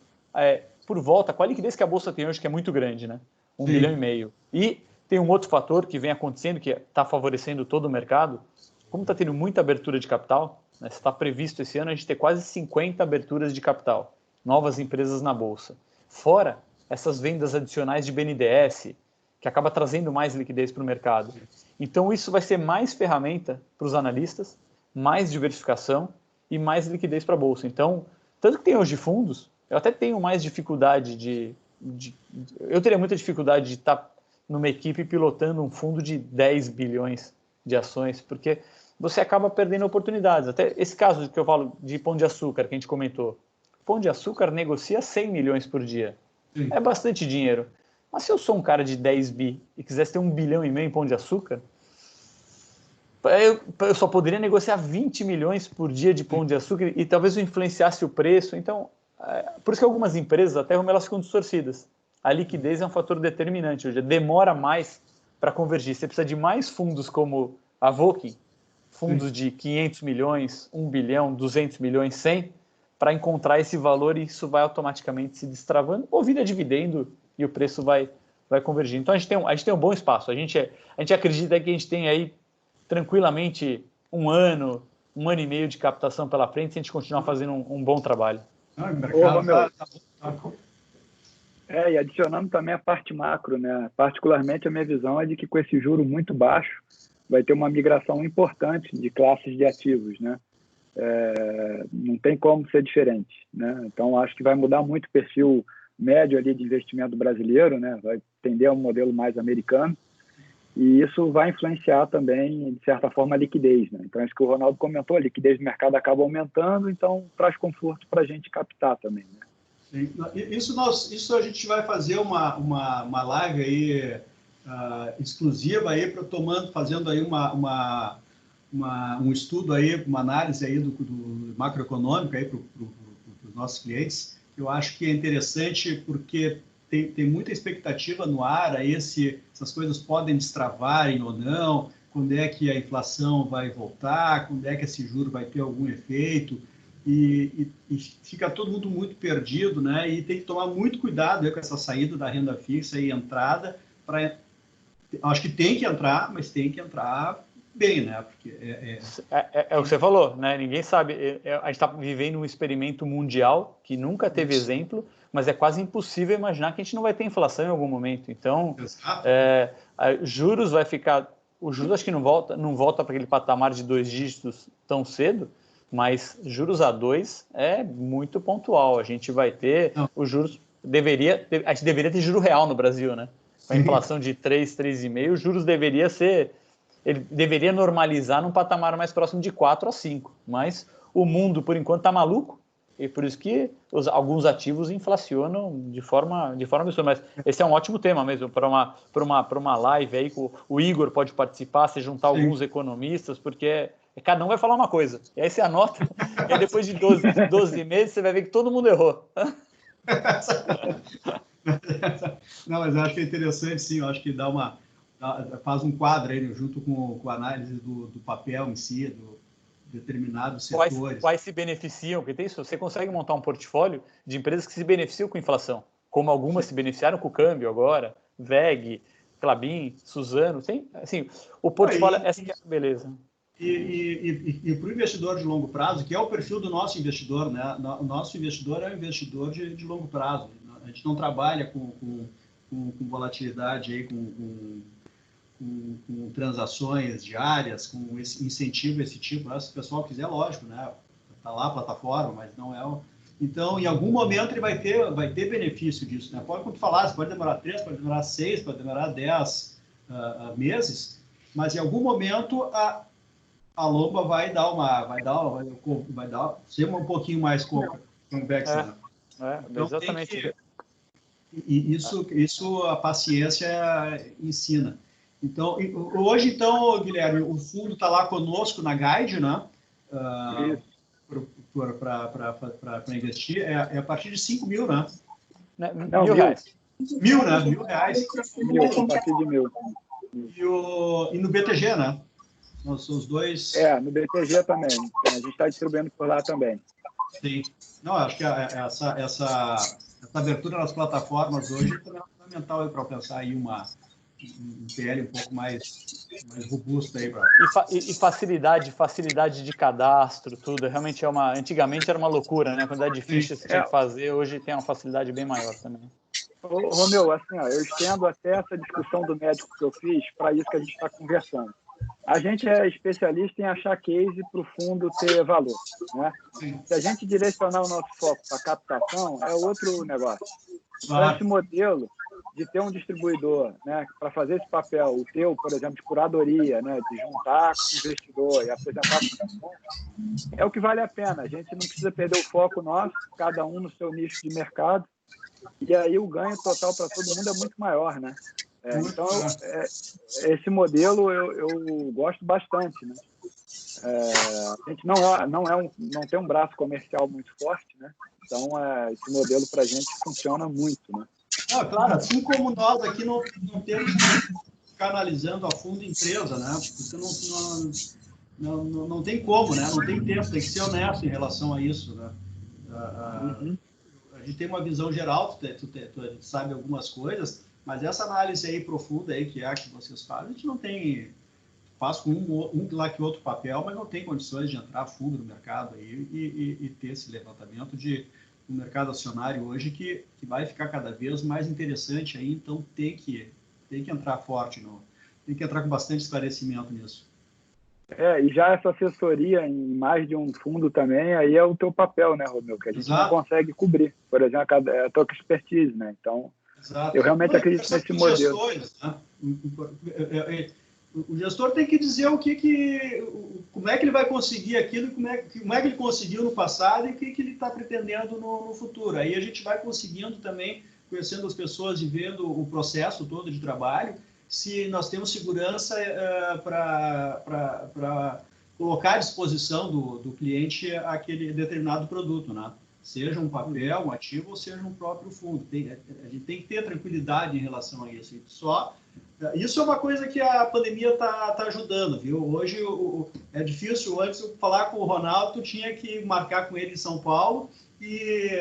por volta, com a liquidez que a Bolsa tem hoje, que é muito grande, né? 1,5 bilhão. E tem um outro fator que vem acontecendo, que está favorecendo todo o mercado, como está tendo muita abertura de capital, né, está previsto esse ano a gente ter quase 50 aberturas de capital, novas empresas na Bolsa. Fora essas vendas adicionais de BNDES, que acaba trazendo mais liquidez para o mercado. Então, isso vai ser mais ferramenta para os analistas, mais diversificação e mais liquidez para a Bolsa. Então, tanto que tem hoje fundos, eu até tenho mais dificuldade eu teria muita dificuldade de estar numa equipe pilotando um fundo de 10 bilhões de ações, porque você acaba perdendo oportunidades. Até esse caso que eu falo de Pão de Açúcar, que a gente comentou. Pão de Açúcar negocia 100 milhões por dia. Sim. É bastante dinheiro. Mas se eu sou um cara de 10 bi e quisesse ter 1,5 bilhão em Pão de Açúcar, eu só poderia negociar 20 milhões por dia de Pão de Açúcar e talvez eu influenciasse o preço. Então, por isso que algumas empresas, até elas ficam distorcidas. A liquidez é um fator determinante. Ou seja, demora mais para convergir. Você precisa de mais fundos como a Voking, fundos de 500 milhões, 1 bilhão, 200 milhões, 100, para encontrar esse valor e isso vai automaticamente se destravando, ou vira dividendo e o preço vai convergir. Então, a gente tem um bom espaço. A gente acredita que a gente tem aí tranquilamente um ano e meio de captação pela frente se a gente continuar fazendo um bom trabalho. E adicionando também a parte macro, né? Particularmente a minha visão é de que com esse juro muito baixo vai ter uma migração importante de classes de ativos, né? Não tem como ser diferente, né? Então acho que vai mudar muito o perfil médio ali de investimento brasileiro, né? Vai tender a um modelo mais americano e isso vai influenciar também, de certa forma, a liquidez, né? Então isso que o Ronaldo comentou, a liquidez do mercado acaba aumentando, então traz conforto para a gente captar também, né? Isso a gente vai fazer uma live aí exclusiva aí fazendo aí um estudo aí, uma análise aí do macroeconômico aí para os nossos clientes. Eu acho que é interessante porque tem muita expectativa no ar aí essas coisas podem destravarem ou não, quando é que a inflação vai voltar, quando é que esse juro vai ter algum efeito. E fica todo mundo muito perdido, né? E tem que tomar muito cuidado aí com essa saída da renda fixa e entrada. Acho que tem que entrar, mas tem que entrar bem, né? Porque é o que você falou, né? Ninguém sabe. A gente está vivendo um experimento mundial que nunca teve exemplo, mas é quase impossível imaginar que a gente não vai ter inflação em algum momento. Então, juros vai ficar. O juros acho que não volta para aquele patamar de 2 dígitos tão cedo. Mas juros a 2 é muito pontual. A gente vai ter os juros... a gente deveria ter juro real no Brasil, né? Com a inflação de 3, 3,5, os juros ele deveria normalizar num patamar mais próximo de 4 a 5. Mas o mundo, por enquanto, está maluco. E por isso que alguns ativos inflacionam de forma absurda. Mas esse é um ótimo tema mesmo para uma live aí. O Igor pode participar, se juntar alguns economistas, porque... cada um vai falar uma coisa. E aí você anota, e aí depois de 12 meses você vai ver que todo mundo errou. Não, mas eu acho que é interessante, sim. Eu acho que faz um quadro aí, junto com a análise do papel em si, do determinados setores. Quais se beneficiam? Porque tem isso, você consegue montar um portfólio de empresas que se beneficiam com inflação, como algumas se beneficiaram com o câmbio agora, VEG, Klabin, Suzano. Tem, assim, o portfólio... essa que é a beleza. E para o investidor de longo prazo, que é o perfil do nosso investidor, né? O nosso investidor é um investidor de longo prazo. A gente não trabalha com volatilidade, aí, com transações diárias, com esse incentivo, esse tipo. Se o pessoal quiser, lógico, né? Está lá a plataforma, mas não é... Então, em algum momento, ele vai ter benefício disso, né? Como tu falasse, pode demorar 3, pode demorar 6, pode demorar 10 meses, mas em algum momento... a lomba vai ser um pouquinho mais convexa. Então, exatamente. E isso a paciência ensina. Então, hoje, Guilherme, o fundo está lá conosco na Guide, né? Para investir. É a partir de 5 mil, né? Não, R$1.000. 1.000, né? R$1.000. A partir de 1.000. E no BTG, né? São os dois. No BTG também. A gente está distribuindo por lá também. Sim. Não, acho que essa abertura nas plataformas hoje é fundamental para alcançar aí um PL um pouco mais robusto aí. E facilidade de cadastro, tudo. Realmente antigamente era uma loucura, né? A quantidade de fichas que tinha que fazer, hoje tem uma facilidade bem maior também. Romeu, assim, eu estendo até essa discussão do médico que eu fiz para isso que a gente está conversando. A gente é especialista em achar case para o fundo ter valor, né? Se a gente direcionar o nosso foco para captação, é outro negócio. Então, esse modelo, de ter um distribuidor, né, para fazer esse papel, o teu, por exemplo, de curadoria, né, de juntar com o investidor e apresentar é o que vale a pena. A gente não precisa perder o foco nosso, cada um no seu nicho de mercado, e aí o ganho total para todo mundo é muito maior, né? Então, esse modelo eu gosto bastante, né? A gente não tem um braço comercial muito forte, né? Então, esse modelo para a gente funciona muito, né? Claro, assim como nós aqui não temos que ficar analisando a fundo a empresa, né? Porque não tem como, né? Não tem tempo, tem que ser honesto em relação a isso, né? A gente tem uma visão geral, tu sabe algumas coisas, mas essa análise aí profunda aí que vocês fazem, a gente não tem, faz com um lá que outro papel, mas não tem condições de entrar a fundo no mercado aí e ter esse levantamento de um mercado acionário hoje que vai ficar cada vez mais interessante aí, então tem que entrar forte, tem que entrar com bastante esclarecimento nisso. E já essa assessoria em mais de um fundo também, aí é o teu papel, né, Romeu? Que a gente não consegue cobrir. Por exemplo, a tua expertise, né? Então, eu realmente acredito nesse modelo. Gestores, né? O gestor tem que dizer como é que ele vai conseguir aquilo, como é que ele conseguiu no passado e o que ele está pretendendo no futuro. Aí a gente vai conseguindo também, conhecendo as pessoas e vendo o processo todo de trabalho, se nós temos segurança para colocar à disposição do cliente aquele determinado produto, né? Seja um papel, um ativo, ou seja um próprio fundo. A gente tem que ter tranquilidade em relação a isso. Isso é uma coisa que a pandemia tá ajudando, viu? Hoje é difícil. Antes, eu falar com o Ronaldo, tu tinha que marcar com ele em São Paulo e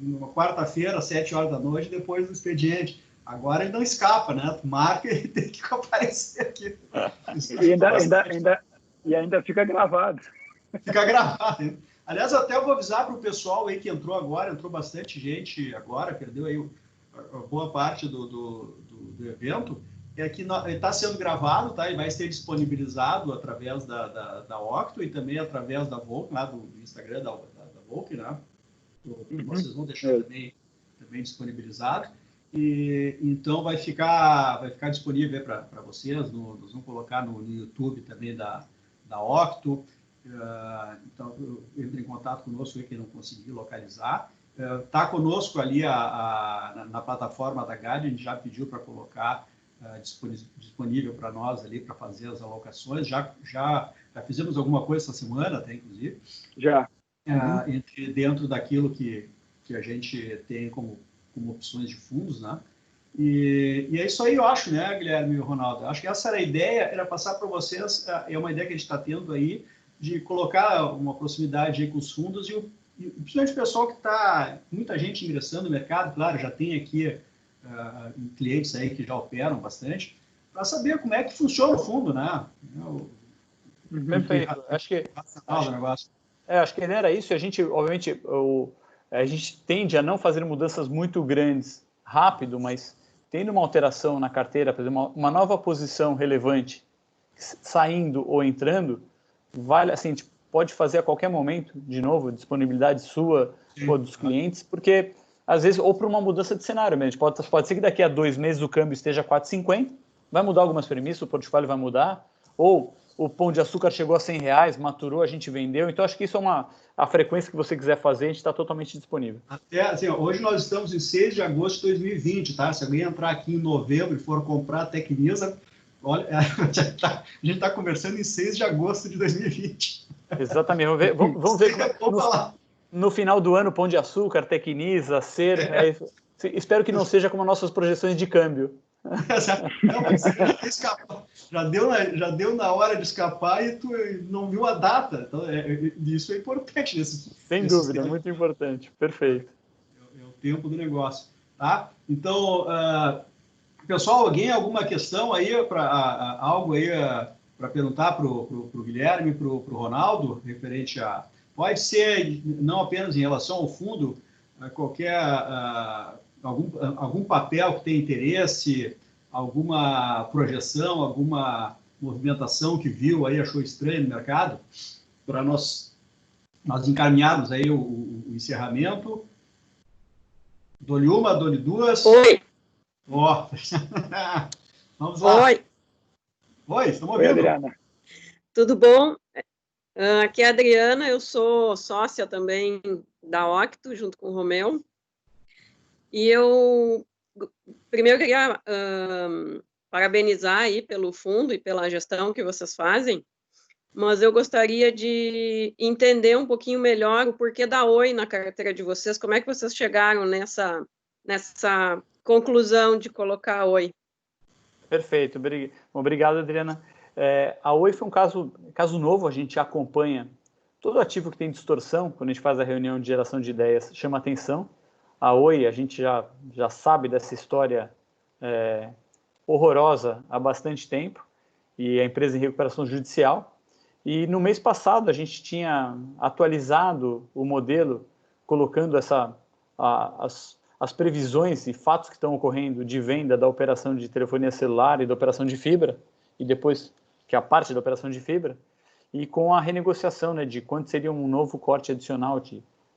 numa quarta-feira, às 7 horas da noite, depois do expediente. Agora ele não escapa, né? Tu marca e tem que aparecer aqui. E ainda fica gravado. Fica gravado, hein? Aliás, até eu vou avisar para o pessoal aí que entrou bastante gente agora, perdeu aí a boa parte do evento, que está sendo gravado, tá? E vai ser disponibilizado através da Octo e também através da Volk, lá do Instagram da Volk, né? Vocês vão deixar também disponibilizado. E então vai ficar disponível para vocês, nós vamos colocar no YouTube também da Octo. Então, entre em contato conosco aí, quem não conseguir localizar. Está conosco ali na plataforma da GAD, a gente já pediu para colocar disponível para nós ali, para fazer as alocações. Já fizemos alguma coisa essa semana, até inclusive. Já. Dentro daquilo que a gente tem como opções de fundos, né? E é isso aí, eu acho, né, Guilherme e Ronaldo? Acho que essa era a ideia, era passar para vocês, é uma ideia que a gente está tendo aí, de colocar uma proximidade aí com os fundos e principalmente o pessoal que está, muita gente ingressando no mercado, claro, já tem aqui clientes aí que já operam bastante, para saber como é que funciona o fundo, né? Perfeito. Acho que a ideia era isso, e a gente, obviamente, a gente tende a não fazer mudanças muito grandes rápido, mas tendo uma alteração na carteira, por exemplo, uma nova posição relevante saindo ou entrando, vale, assim, a gente pode fazer a qualquer momento, de novo, disponibilidade sua ou dos clientes, porque às vezes, ou para uma mudança de cenário mesmo, pode ser que daqui a 2 meses o câmbio esteja 4,50, vai mudar algumas premissas, o portfólio vai mudar, ou o pão de açúcar chegou a R$100, maturou, a gente vendeu, então acho que isso é a frequência que você quiser fazer, a gente está totalmente disponível. Até, assim, hoje nós estamos em 6 de agosto de 2020, tá? Se alguém entrar aqui em novembro e for comprar a Tecnisa, olha, a gente está conversando em 6 de agosto de 2020. Exatamente. Vamos ver no final do ano, Pão de Açúcar, Tecnisa, Ser. Espero que não seja como nossas projeções de câmbio. Não, mas já deu na hora de escapar e tu não viu a data. Então, isso é importante. Sem dúvida, muito importante. Perfeito. É o tempo do negócio. Tá? Então, pessoal, alguém alguma questão aí, algo aí para perguntar para o Guilherme, para o Ronaldo, referente a... Pode ser não apenas em relação ao fundo, qualquer... algum papel que tem interesse, alguma projeção, alguma movimentação que viu aí, achou estranho no mercado, para nós encaminharmos aí o encerramento. Dou-lhe uma, dou-lhe duas. Oi. Ó. Vamos lá. Oi, Oi, estamos Oi, ouvindo? Adriana. tudo bom? Aqui é a Adriana, eu sou sócia também da Octo, junto com o Romeu. E eu primeiro queria parabenizar aí pelo fundo e pela gestão que vocês fazem, mas eu gostaria de entender um pouquinho melhor o porquê da Oi na carteira de vocês, como é que vocês chegaram nessa conclusão de colocar a Oi? Perfeito, obrigado, Adriana. A Oi foi um caso novo, a gente acompanha todo ativo que tem distorção, quando a gente faz a reunião de geração de ideias, chama atenção. A Oi, a gente já sabe dessa história horrorosa há bastante tempo, e a empresa em recuperação judicial. E no mês passado a gente tinha atualizado o modelo, colocando as previsões e fatos que estão ocorrendo de venda da operação de telefonia celular e da operação de fibra, e depois que é a parte da operação de fibra, e com a renegociação, né, de quanto seria um novo corte adicional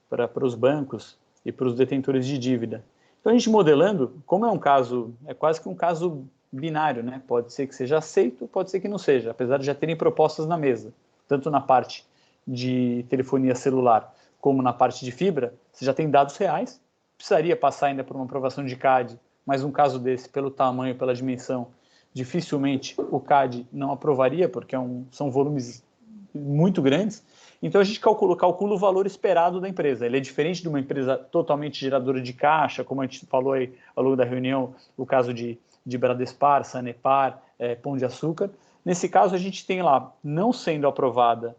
para os bancos e para os detentores de dívida. Então a gente modelando, como é quase que um caso binário, né? Pode ser que seja aceito, pode ser que não seja, apesar de já terem propostas na mesa, tanto na parte de telefonia celular como na parte de fibra, você já tem dados reais, precisaria passar ainda por uma aprovação de CAD, mas um caso desse, pelo tamanho, pela dimensão, dificilmente o CAD não aprovaria, porque são volumes muito grandes. Então a gente calcula o valor esperado da empresa. Ele é diferente de uma empresa totalmente geradora de caixa, como a gente falou aí ao longo da reunião, o caso de Bradespar, Sanepar, Pão de Açúcar. Nesse caso, a gente tem lá, não sendo aprovada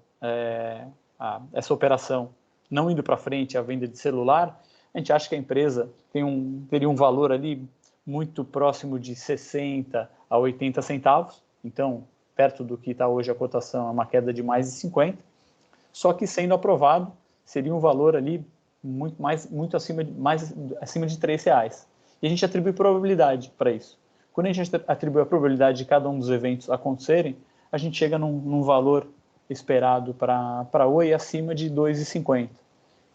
essa operação, não indo para frente a venda de celular, a gente acha que a empresa teria um valor ali muito próximo de 60 a 80 centavos, então, perto do que está hoje a cotação, é uma queda de mais de 50, só que sendo aprovado, seria um valor ali muito acima de R$3. E a gente atribui probabilidade para isso. Quando a gente atribui a probabilidade de cada um dos eventos acontecerem, a gente chega num valor esperado para a Oi acima de 2,50.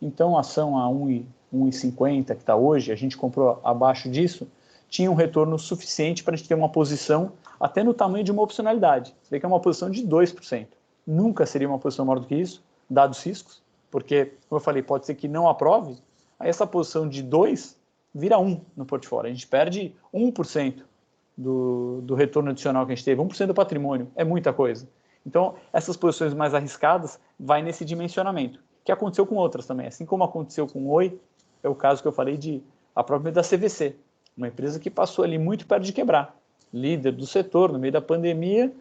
Então, a ação a 1,50 que está hoje, a gente comprou abaixo disso, tinha um retorno suficiente para a gente ter uma posição até no tamanho de uma opcionalidade. Você vê que é uma posição de 2%. Nunca seria uma posição maior do que isso, dados riscos, porque, como eu falei, pode ser que não aprove, aí essa posição de 2 vira 1 no portfólio. A gente perde 1% do retorno adicional que a gente teve, 1% do patrimônio, é muita coisa. Então, essas posições mais arriscadas vai nesse dimensionamento, que aconteceu com outras também. Assim como aconteceu com o Oi, é o caso que eu falei a própria da CVC, uma empresa que passou ali muito perto de quebrar, líder do setor no meio da pandemia,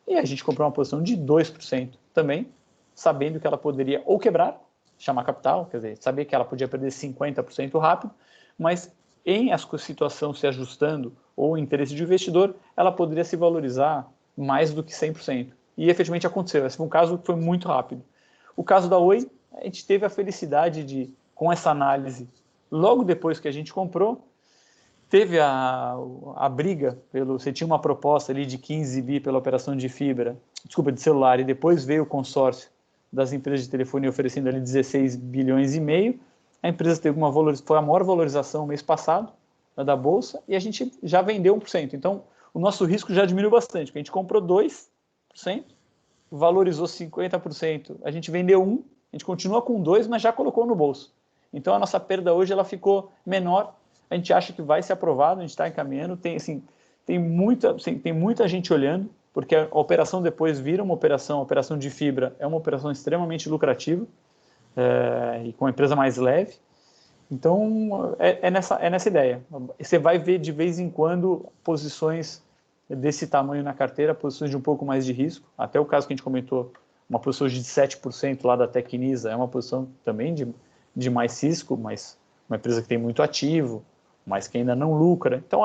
e a gente comprou uma posição de 2% também, sabendo que ela poderia ou quebrar, chamar capital, quer dizer, sabia que ela podia perder 50% rápido, mas em a situação se ajustando ou o interesse de investidor, ela poderia se valorizar mais do que 100%. E efetivamente aconteceu. Esse foi um caso que foi muito rápido. O caso da Oi, a gente teve a felicidade de, com essa análise, logo depois que a gente comprou, teve a briga, você tinha uma proposta ali de 15 bi pela operação de celular, e depois veio o consórcio das empresas de telefonia oferecendo ali 16 bilhões e meio, a empresa teve foi a maior valorização mês passado da Bolsa, e a gente já vendeu 1%. Então, o nosso risco já diminuiu bastante, porque a gente comprou 2%, valorizou 50%, a gente vendeu 1%, a gente continua com 2%, mas já colocou no bolso. Então, a nossa perda hoje ela ficou menor, a gente acha que vai ser aprovado, a gente está encaminhando, tem muita gente olhando, porque a operação depois vira uma operação, a operação de fibra é uma operação extremamente lucrativa, e com a empresa mais leve. Então, é nessa ideia. Você vai ver de vez em quando posições desse tamanho na carteira, posições de um pouco mais de risco. Até o caso que a gente comentou, uma posição de 7% lá da Tecnisa, é uma posição também de mais risco, mas uma empresa que tem muito ativo, mas que ainda não lucra. Então,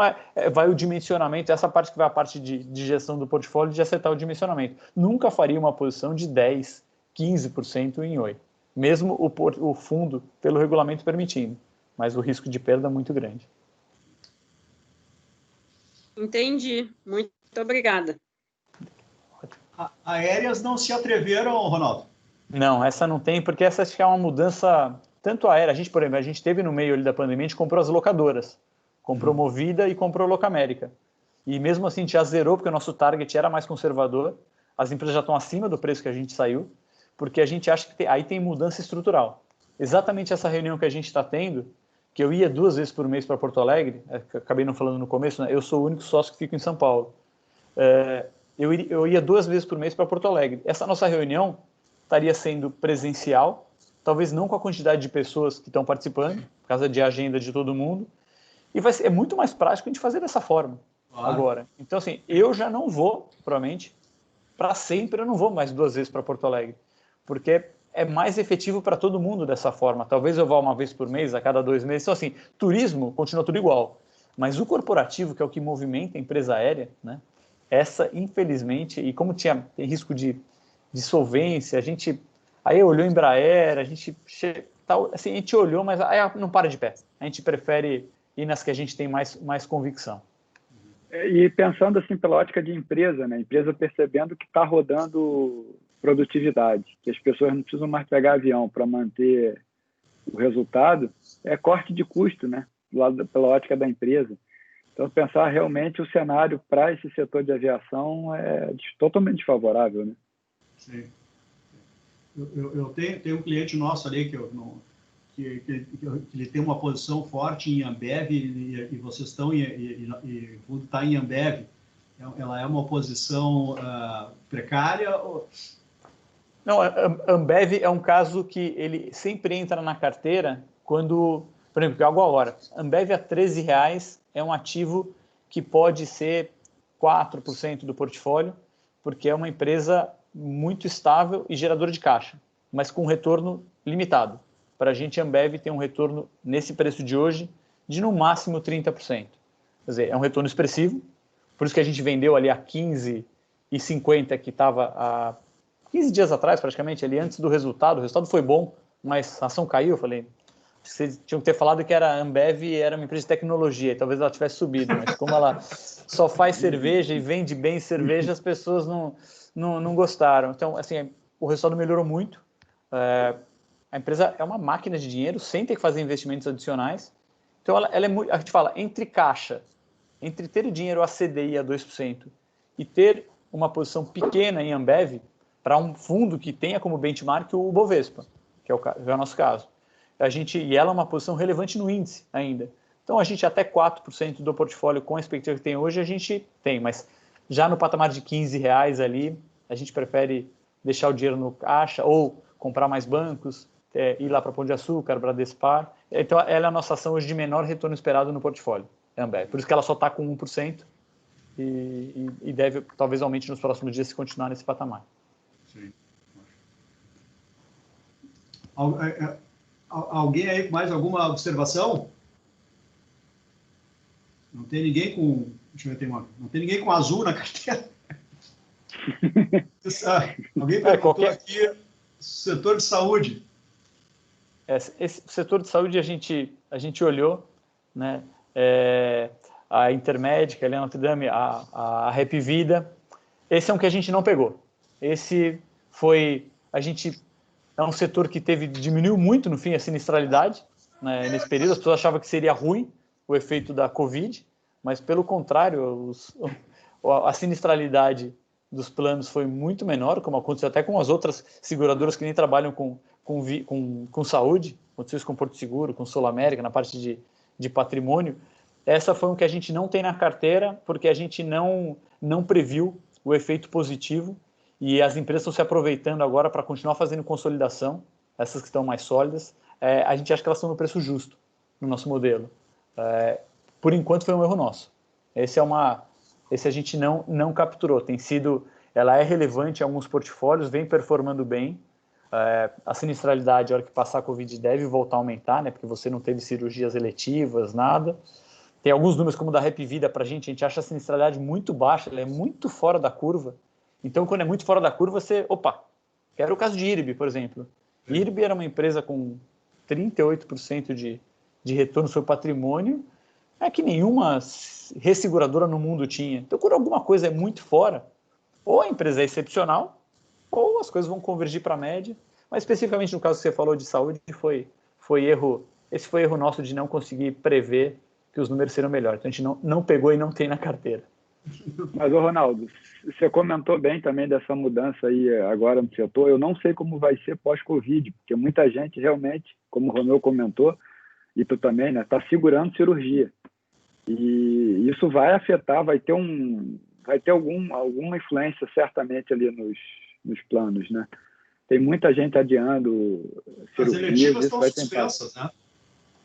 vai o dimensionamento, essa parte que vai a parte de gestão do portfólio, de acertar o dimensionamento. Nunca faria uma posição de 10%, 15% em Oi. Mesmo o fundo, pelo regulamento, permitindo. Mas o risco de perda é muito grande. Entendi. Muito obrigada. Aéreas não se atreveram, Ronaldo? Não, essa não tem, porque essa acho que é uma mudança, tanto aérea, por exemplo, a gente teve no meio ali da pandemia, a gente comprou as locadoras, Comprou Movida e comprou Locamérica. E mesmo assim, a gente já zerou, porque o nosso target era mais conservador. As empresas já estão acima do preço que a gente saiu, porque a gente acha que aí tem mudança estrutural. Exatamente essa reunião que a gente está tendo, que eu ia 2 vezes por mês para Porto Alegre, acabei não falando no começo, né? Eu sou o único sócio que fica em São Paulo. Eu ia 2 vezes por mês para Porto Alegre. Essa nossa reunião estaria sendo presencial, talvez não com a quantidade de pessoas que estão participando, por causa de agenda de todo mundo, e é muito mais prático a gente fazer dessa forma agora. Então, assim, eu já não vou, provavelmente, para sempre, eu não vou mais 2 vezes para Porto Alegre, porque é mais efetivo para todo mundo dessa forma. Talvez eu vá 1 vez por mês, a cada 2 meses. Então, assim, turismo continua tudo igual, mas o corporativo, que é o que movimenta a empresa aérea, né? Essa, infelizmente, e como tem risco de solvência, a gente aí olhou Embraer, assim, a gente olhou, mas aí não para de pé. A gente prefere ir nas que a gente tem mais convicção. E pensando assim pela ótica de empresa, né? Empresa percebendo que está rodando produtividade, que as pessoas não precisam mais pegar avião para manter o resultado, é corte de custo, né? Pela ótica da empresa. Então, pensar realmente o cenário para esse setor de aviação é totalmente favorável, né? Sim. Eu tenho um cliente nosso ali que ele tem uma posição forte em Ambev e vocês estão e está em Ambev. Ela é uma posição precária? Não, a Ambev é um caso que ele sempre entra na carteira quando, por exemplo, algo agora. Ambev a R$13 é um ativo que pode ser 4% do portfólio, porque é uma empresa muito estável e geradora de caixa, mas com retorno limitado. Para a gente, a Ambev tem um retorno, nesse preço de hoje, de no máximo 30%. Quer dizer, é um retorno expressivo, por isso que a gente vendeu ali a 15,50, que estava há 15 dias atrás, praticamente, ali antes do resultado. O resultado foi bom, mas a ação caiu. Eu falei, vocês tinham que ter falado que a Ambev era uma empresa de tecnologia, e talvez ela tivesse subido, mas como ela só faz cerveja e vende bem cerveja, as pessoas não gostaram. Então, assim, o resultado melhorou muito. A empresa é uma máquina de dinheiro, sem ter que fazer investimentos adicionais. Então, ela é muito, a gente fala, entre caixa, entre ter o dinheiro a CDI a 2% e ter uma posição pequena em Ambev, para um fundo que tenha como benchmark o Bovespa, que é o nosso caso. E ela é uma posição relevante no índice ainda. Então, a gente até 4% do portfólio com a expectativa que tem hoje, a gente tem, mas já no patamar de R$15 ali, a gente prefere deixar o dinheiro no caixa ou comprar mais bancos, ir lá para Pão de Açúcar, Bradespar. Então, ela é a nossa ação hoje de menor retorno esperado no portfólio, Ambev. Por isso que ela só está com 1% e deve, talvez, aumente nos próximos dias se continuar nesse patamar. Sim. Alguém aí com mais alguma observação? Não tem ninguém com... Deixa eu ver, não tem ninguém com azul na carteira? Alguém perguntou aqui, setor de saúde. Esse setor de saúde a gente olhou, né? A Intermédica, a Notre Dame, a Rap Vida. Esse é um que a gente não pegou. Esse foi... É um setor que diminuiu muito, no fim, a sinistralidade, né, nesse período. As pessoas achavam que seria ruim o efeito da Covid, mas, pelo contrário, a sinistralidade dos planos foi muito menor, como aconteceu até com as outras seguradoras que nem trabalham com saúde, aconteceu isso com Porto Seguro, com Sul América, na parte de patrimônio. Essa foi um que a gente não tem na carteira, porque a gente não previu o efeito positivo, e as empresas estão se aproveitando agora para continuar fazendo consolidação, essas que estão mais sólidas. A gente acha que elas estão no preço justo no nosso modelo. Por enquanto foi um erro nosso. Esse a gente não capturou. Ela é relevante em alguns portfólios, vem performando bem. A sinistralidade, a hora que passar a Covid, deve voltar a aumentar, né? Porque você não teve cirurgias eletivas, nada. Tem alguns números, como o da Rap Vida, para a gente acha a sinistralidade muito baixa, ela é muito fora da curva. Então, quando é muito fora da curva, quero o caso de IRB, por exemplo. IRB era uma empresa com 38% de retorno sobre patrimônio, que nenhuma resseguradora no mundo tinha. Então, quando alguma coisa é muito fora, ou a empresa é excepcional, ou as coisas vão convergir para a média. Mas, especificamente no caso que você falou de saúde, esse foi erro nosso de não conseguir prever que os números seriam melhores. Então, a gente não pegou e não tem na carteira. Mas, ô Ronaldo, você comentou bem também dessa mudança aí agora no setor. Eu não sei como vai ser pós-Covid, porque muita gente realmente, como o Romeu comentou, e tu também, né, está segurando cirurgia. E isso vai afetar, vai ter alguma influência certamente ali nos planos, né? Tem muita gente adiando As cirurgias. eletivas Isso estão vai suspensas, né?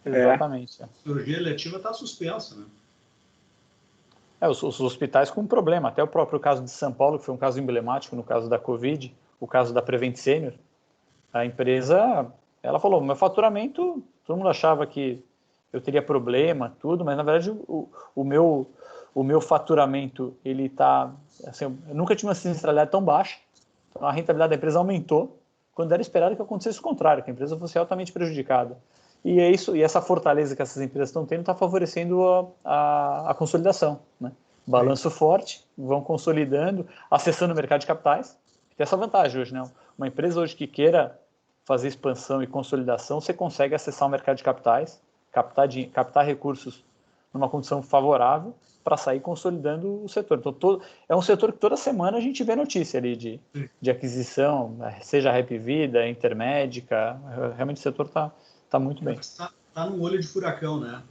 Exatamente. A cirurgia eletiva está suspensa, né? Os hospitais com problema, até o próprio caso de São Paulo, que foi um caso emblemático no caso da Covid, o caso da Prevent Senior, a empresa, ela falou, meu faturamento, todo mundo achava que eu teria problema, tudo, mas na verdade o meu faturamento, ele tá, assim, eu nunca tive uma sinistralidade tão baixa, então a rentabilidade da empresa aumentou, quando era esperado que acontecesse o contrário, que a empresa fosse altamente prejudicada. E é isso, e essa fortaleza que essas empresas estão tendo está favorecendo a consolidação, né? Balanço forte, vão consolidando, acessando o mercado de capitais. Tem essa vantagem hoje, né? Uma empresa hoje que queira fazer expansão e consolidação, você consegue acessar o mercado de capitais, captar recursos numa condição favorável para sair consolidando o setor. Então, é um setor que toda semana a gente vê notícia ali de aquisição, seja a Rap Vida, Intermédica, realmente o setor está muito bem. Está no olho de furacão, né?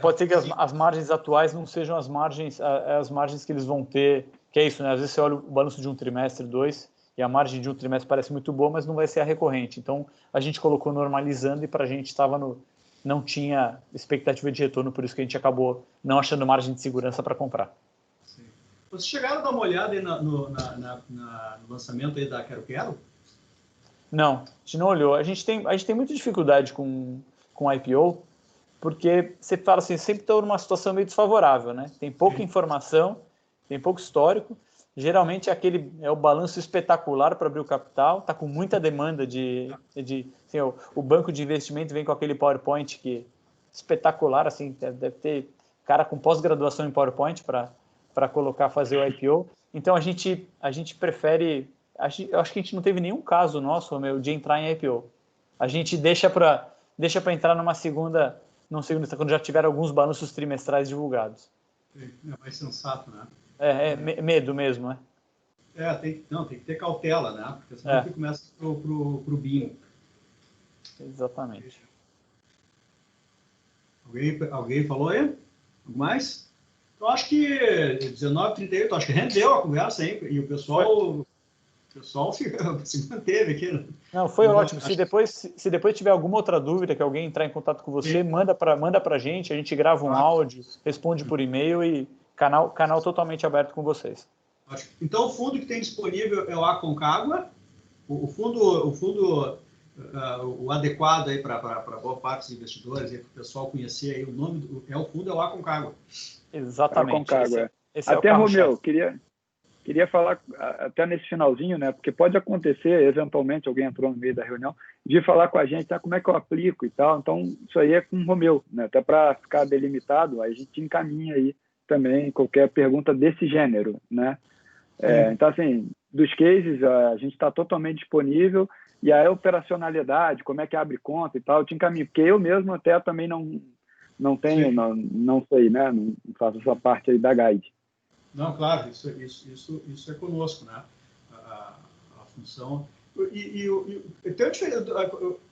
Pode ser que as margens atuais não sejam as margens que eles vão ter, que é isso, né? Às vezes você olha o balanço de um trimestre, 2, e a margem de um trimestre parece muito boa, mas não vai ser a recorrente. Então, a gente colocou normalizando e para a gente não tinha expectativa de retorno, por isso que a gente acabou não achando margem de segurança para comprar. Sim. Vocês chegaram a dar uma olhada aí no lançamento aí da Quero Quero? Não, a gente não olhou. A gente tem muita dificuldade com IPO, porque você fala assim, sempre está numa situação meio desfavorável, né? Tem pouca informação, tem pouco histórico. Geralmente é o balanço espetacular para abrir o capital, está com muita demanda assim, o banco de investimento vem com aquele PowerPoint que espetacular, assim, deve ter cara com pós-graduação em PowerPoint para fazer o IPO. Então a gente prefere, eu acho que a gente não teve nenhum caso nosso, Romeu, de entrar em IPO. A gente deixa para entrar numa segunda, quando já tiver alguns balanços trimestrais divulgados. É mais sensato, né? Medo mesmo, né? Tem que ter cautela, né? Porque senão você começa pro bingo. Exatamente. Alguém falou aí? Algo mais? Eu acho que 19h38, acho que rendeu a conversa, hein? E o pessoal se manteve aqui. Né? Não, foi ótimo. Se depois tiver alguma outra dúvida, que alguém entrar em contato com você, manda para a gente grava um áudio, responde por e-mail e canal totalmente aberto com vocês. Então, o fundo que tem disponível é o Aconcagua. O fundo o adequado aí para boa parte dos investidores, para o pessoal conhecer aí o nome o fundo é o Aconcagua. Exatamente. Aconcagua. Esse é até, o Romeu, queria falar até nesse finalzinho, né? Porque pode acontecer, eventualmente, alguém entrou no meio da reunião, de falar com a gente, como é que eu aplico e tal. Então, isso aí é com o Romeu, né? Até para ficar delimitado, a gente encaminha aí também qualquer pergunta desse gênero, né? Então, assim, dos cases, a gente está totalmente disponível e a operacionalidade, como é que abre conta e tal, eu te encaminho, porque eu mesmo até também não tenho, não sei, né? Não faço essa parte aí da guide. Não, claro, isso é conosco, né? A função. Então,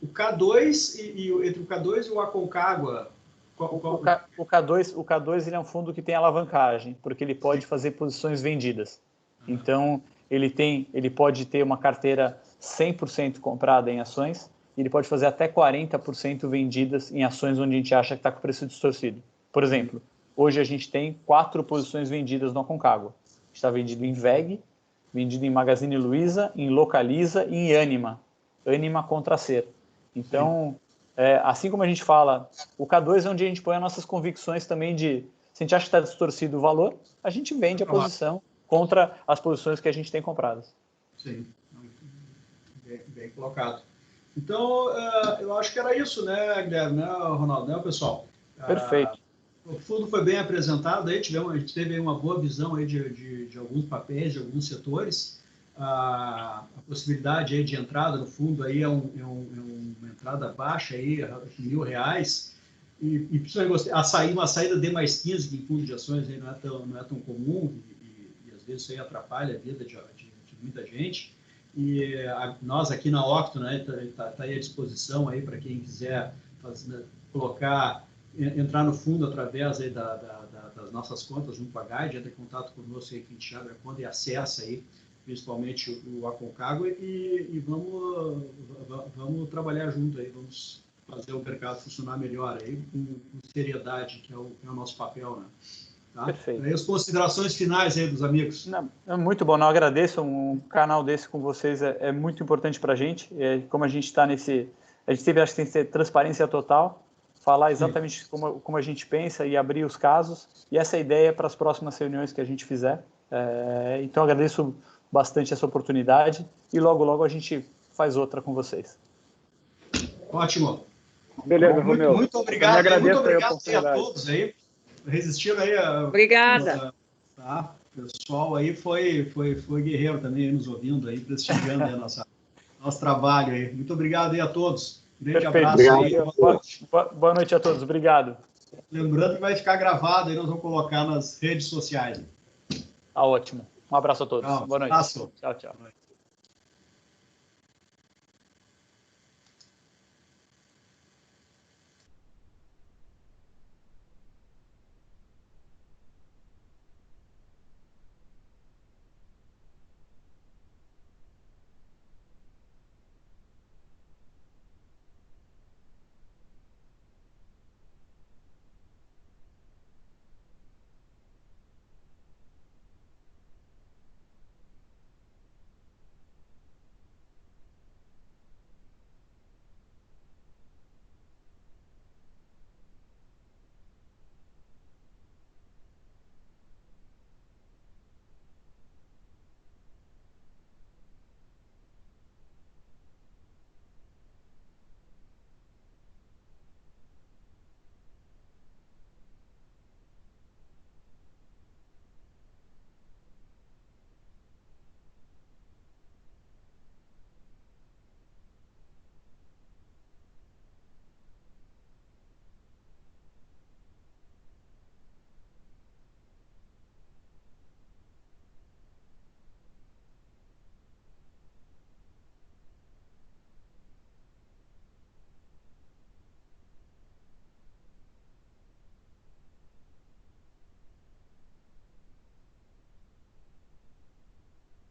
o K2 entre o K2 e o Aconcagua. O K2 ele é um fundo que tem alavancagem, porque ele pode fazer posições vendidas. Então, ele pode ter uma carteira 100% comprada em ações e ele pode fazer até 40% vendidas em ações onde a gente acha que está com o preço distorcido. Por exemplo, hoje a gente tem 4 posições vendidas no Aconcagua. Está vendido em VEG, vendido em Magazine Luiza, em Localiza e em Anima. Anima contra Ser. Então, assim como a gente fala, o K2 é onde a gente põe as nossas convicções também de, se a gente acha que está distorcido o valor, a gente vende a posição contra as posições que a gente tem compradas. Sim, bem colocado. Então, eu acho que era isso, né, Guilherme, né, Ronaldo, né, pessoal? Perfeito. O fundo foi bem apresentado, aí a gente teve uma boa visão aí de alguns papéis, de alguns setores. A possibilidade aí de entrada no fundo aí é uma entrada baixa aí, R$ 1.000. E principalmente uma saída D+15 que em fundo de ações aí não é tão comum e às vezes isso aí atrapalha a vida de muita gente. E nós aqui na Octo, né, tá aí à disposição aí para quem quiser entrar no fundo através aí das nossas contas junto com a Guide, entra em contato conosco aí que a gente abre a conta e acessa aí principalmente o Aconcagua e vamos trabalhar junto aí, vamos fazer o mercado funcionar melhor aí, com seriedade, que é o nosso papel, né? Tá? Perfeito. Aí as considerações finais aí dos amigos. Não, é muito bom, não agradeço. Um canal desse com vocês é muito importante para a gente. Como a gente está nesse... A gente acho que tem que ter transparência total, falar exatamente como a gente pensa e abrir os casos. E essa é a ideia para as próximas reuniões que a gente fizer. Então, agradeço bastante essa oportunidade e logo a gente faz outra com vocês. Ótimo. Beleza, Bom, Romeu. muito obrigado. Muito obrigado a todos aí. Resistiram aí. Obrigada. Tá? O pessoal aí foi guerreiro também, aí, nos ouvindo aí, prestigiando aí nosso trabalho aí. Muito obrigado aí a todos. Grande abraço aí. Boa noite a todos. Obrigado. Lembrando que vai ficar gravado aí, nós vamos colocar nas redes sociais. Tá ótimo. Um abraço a todos. Tchau. Boa noite. Abraço. Tchau.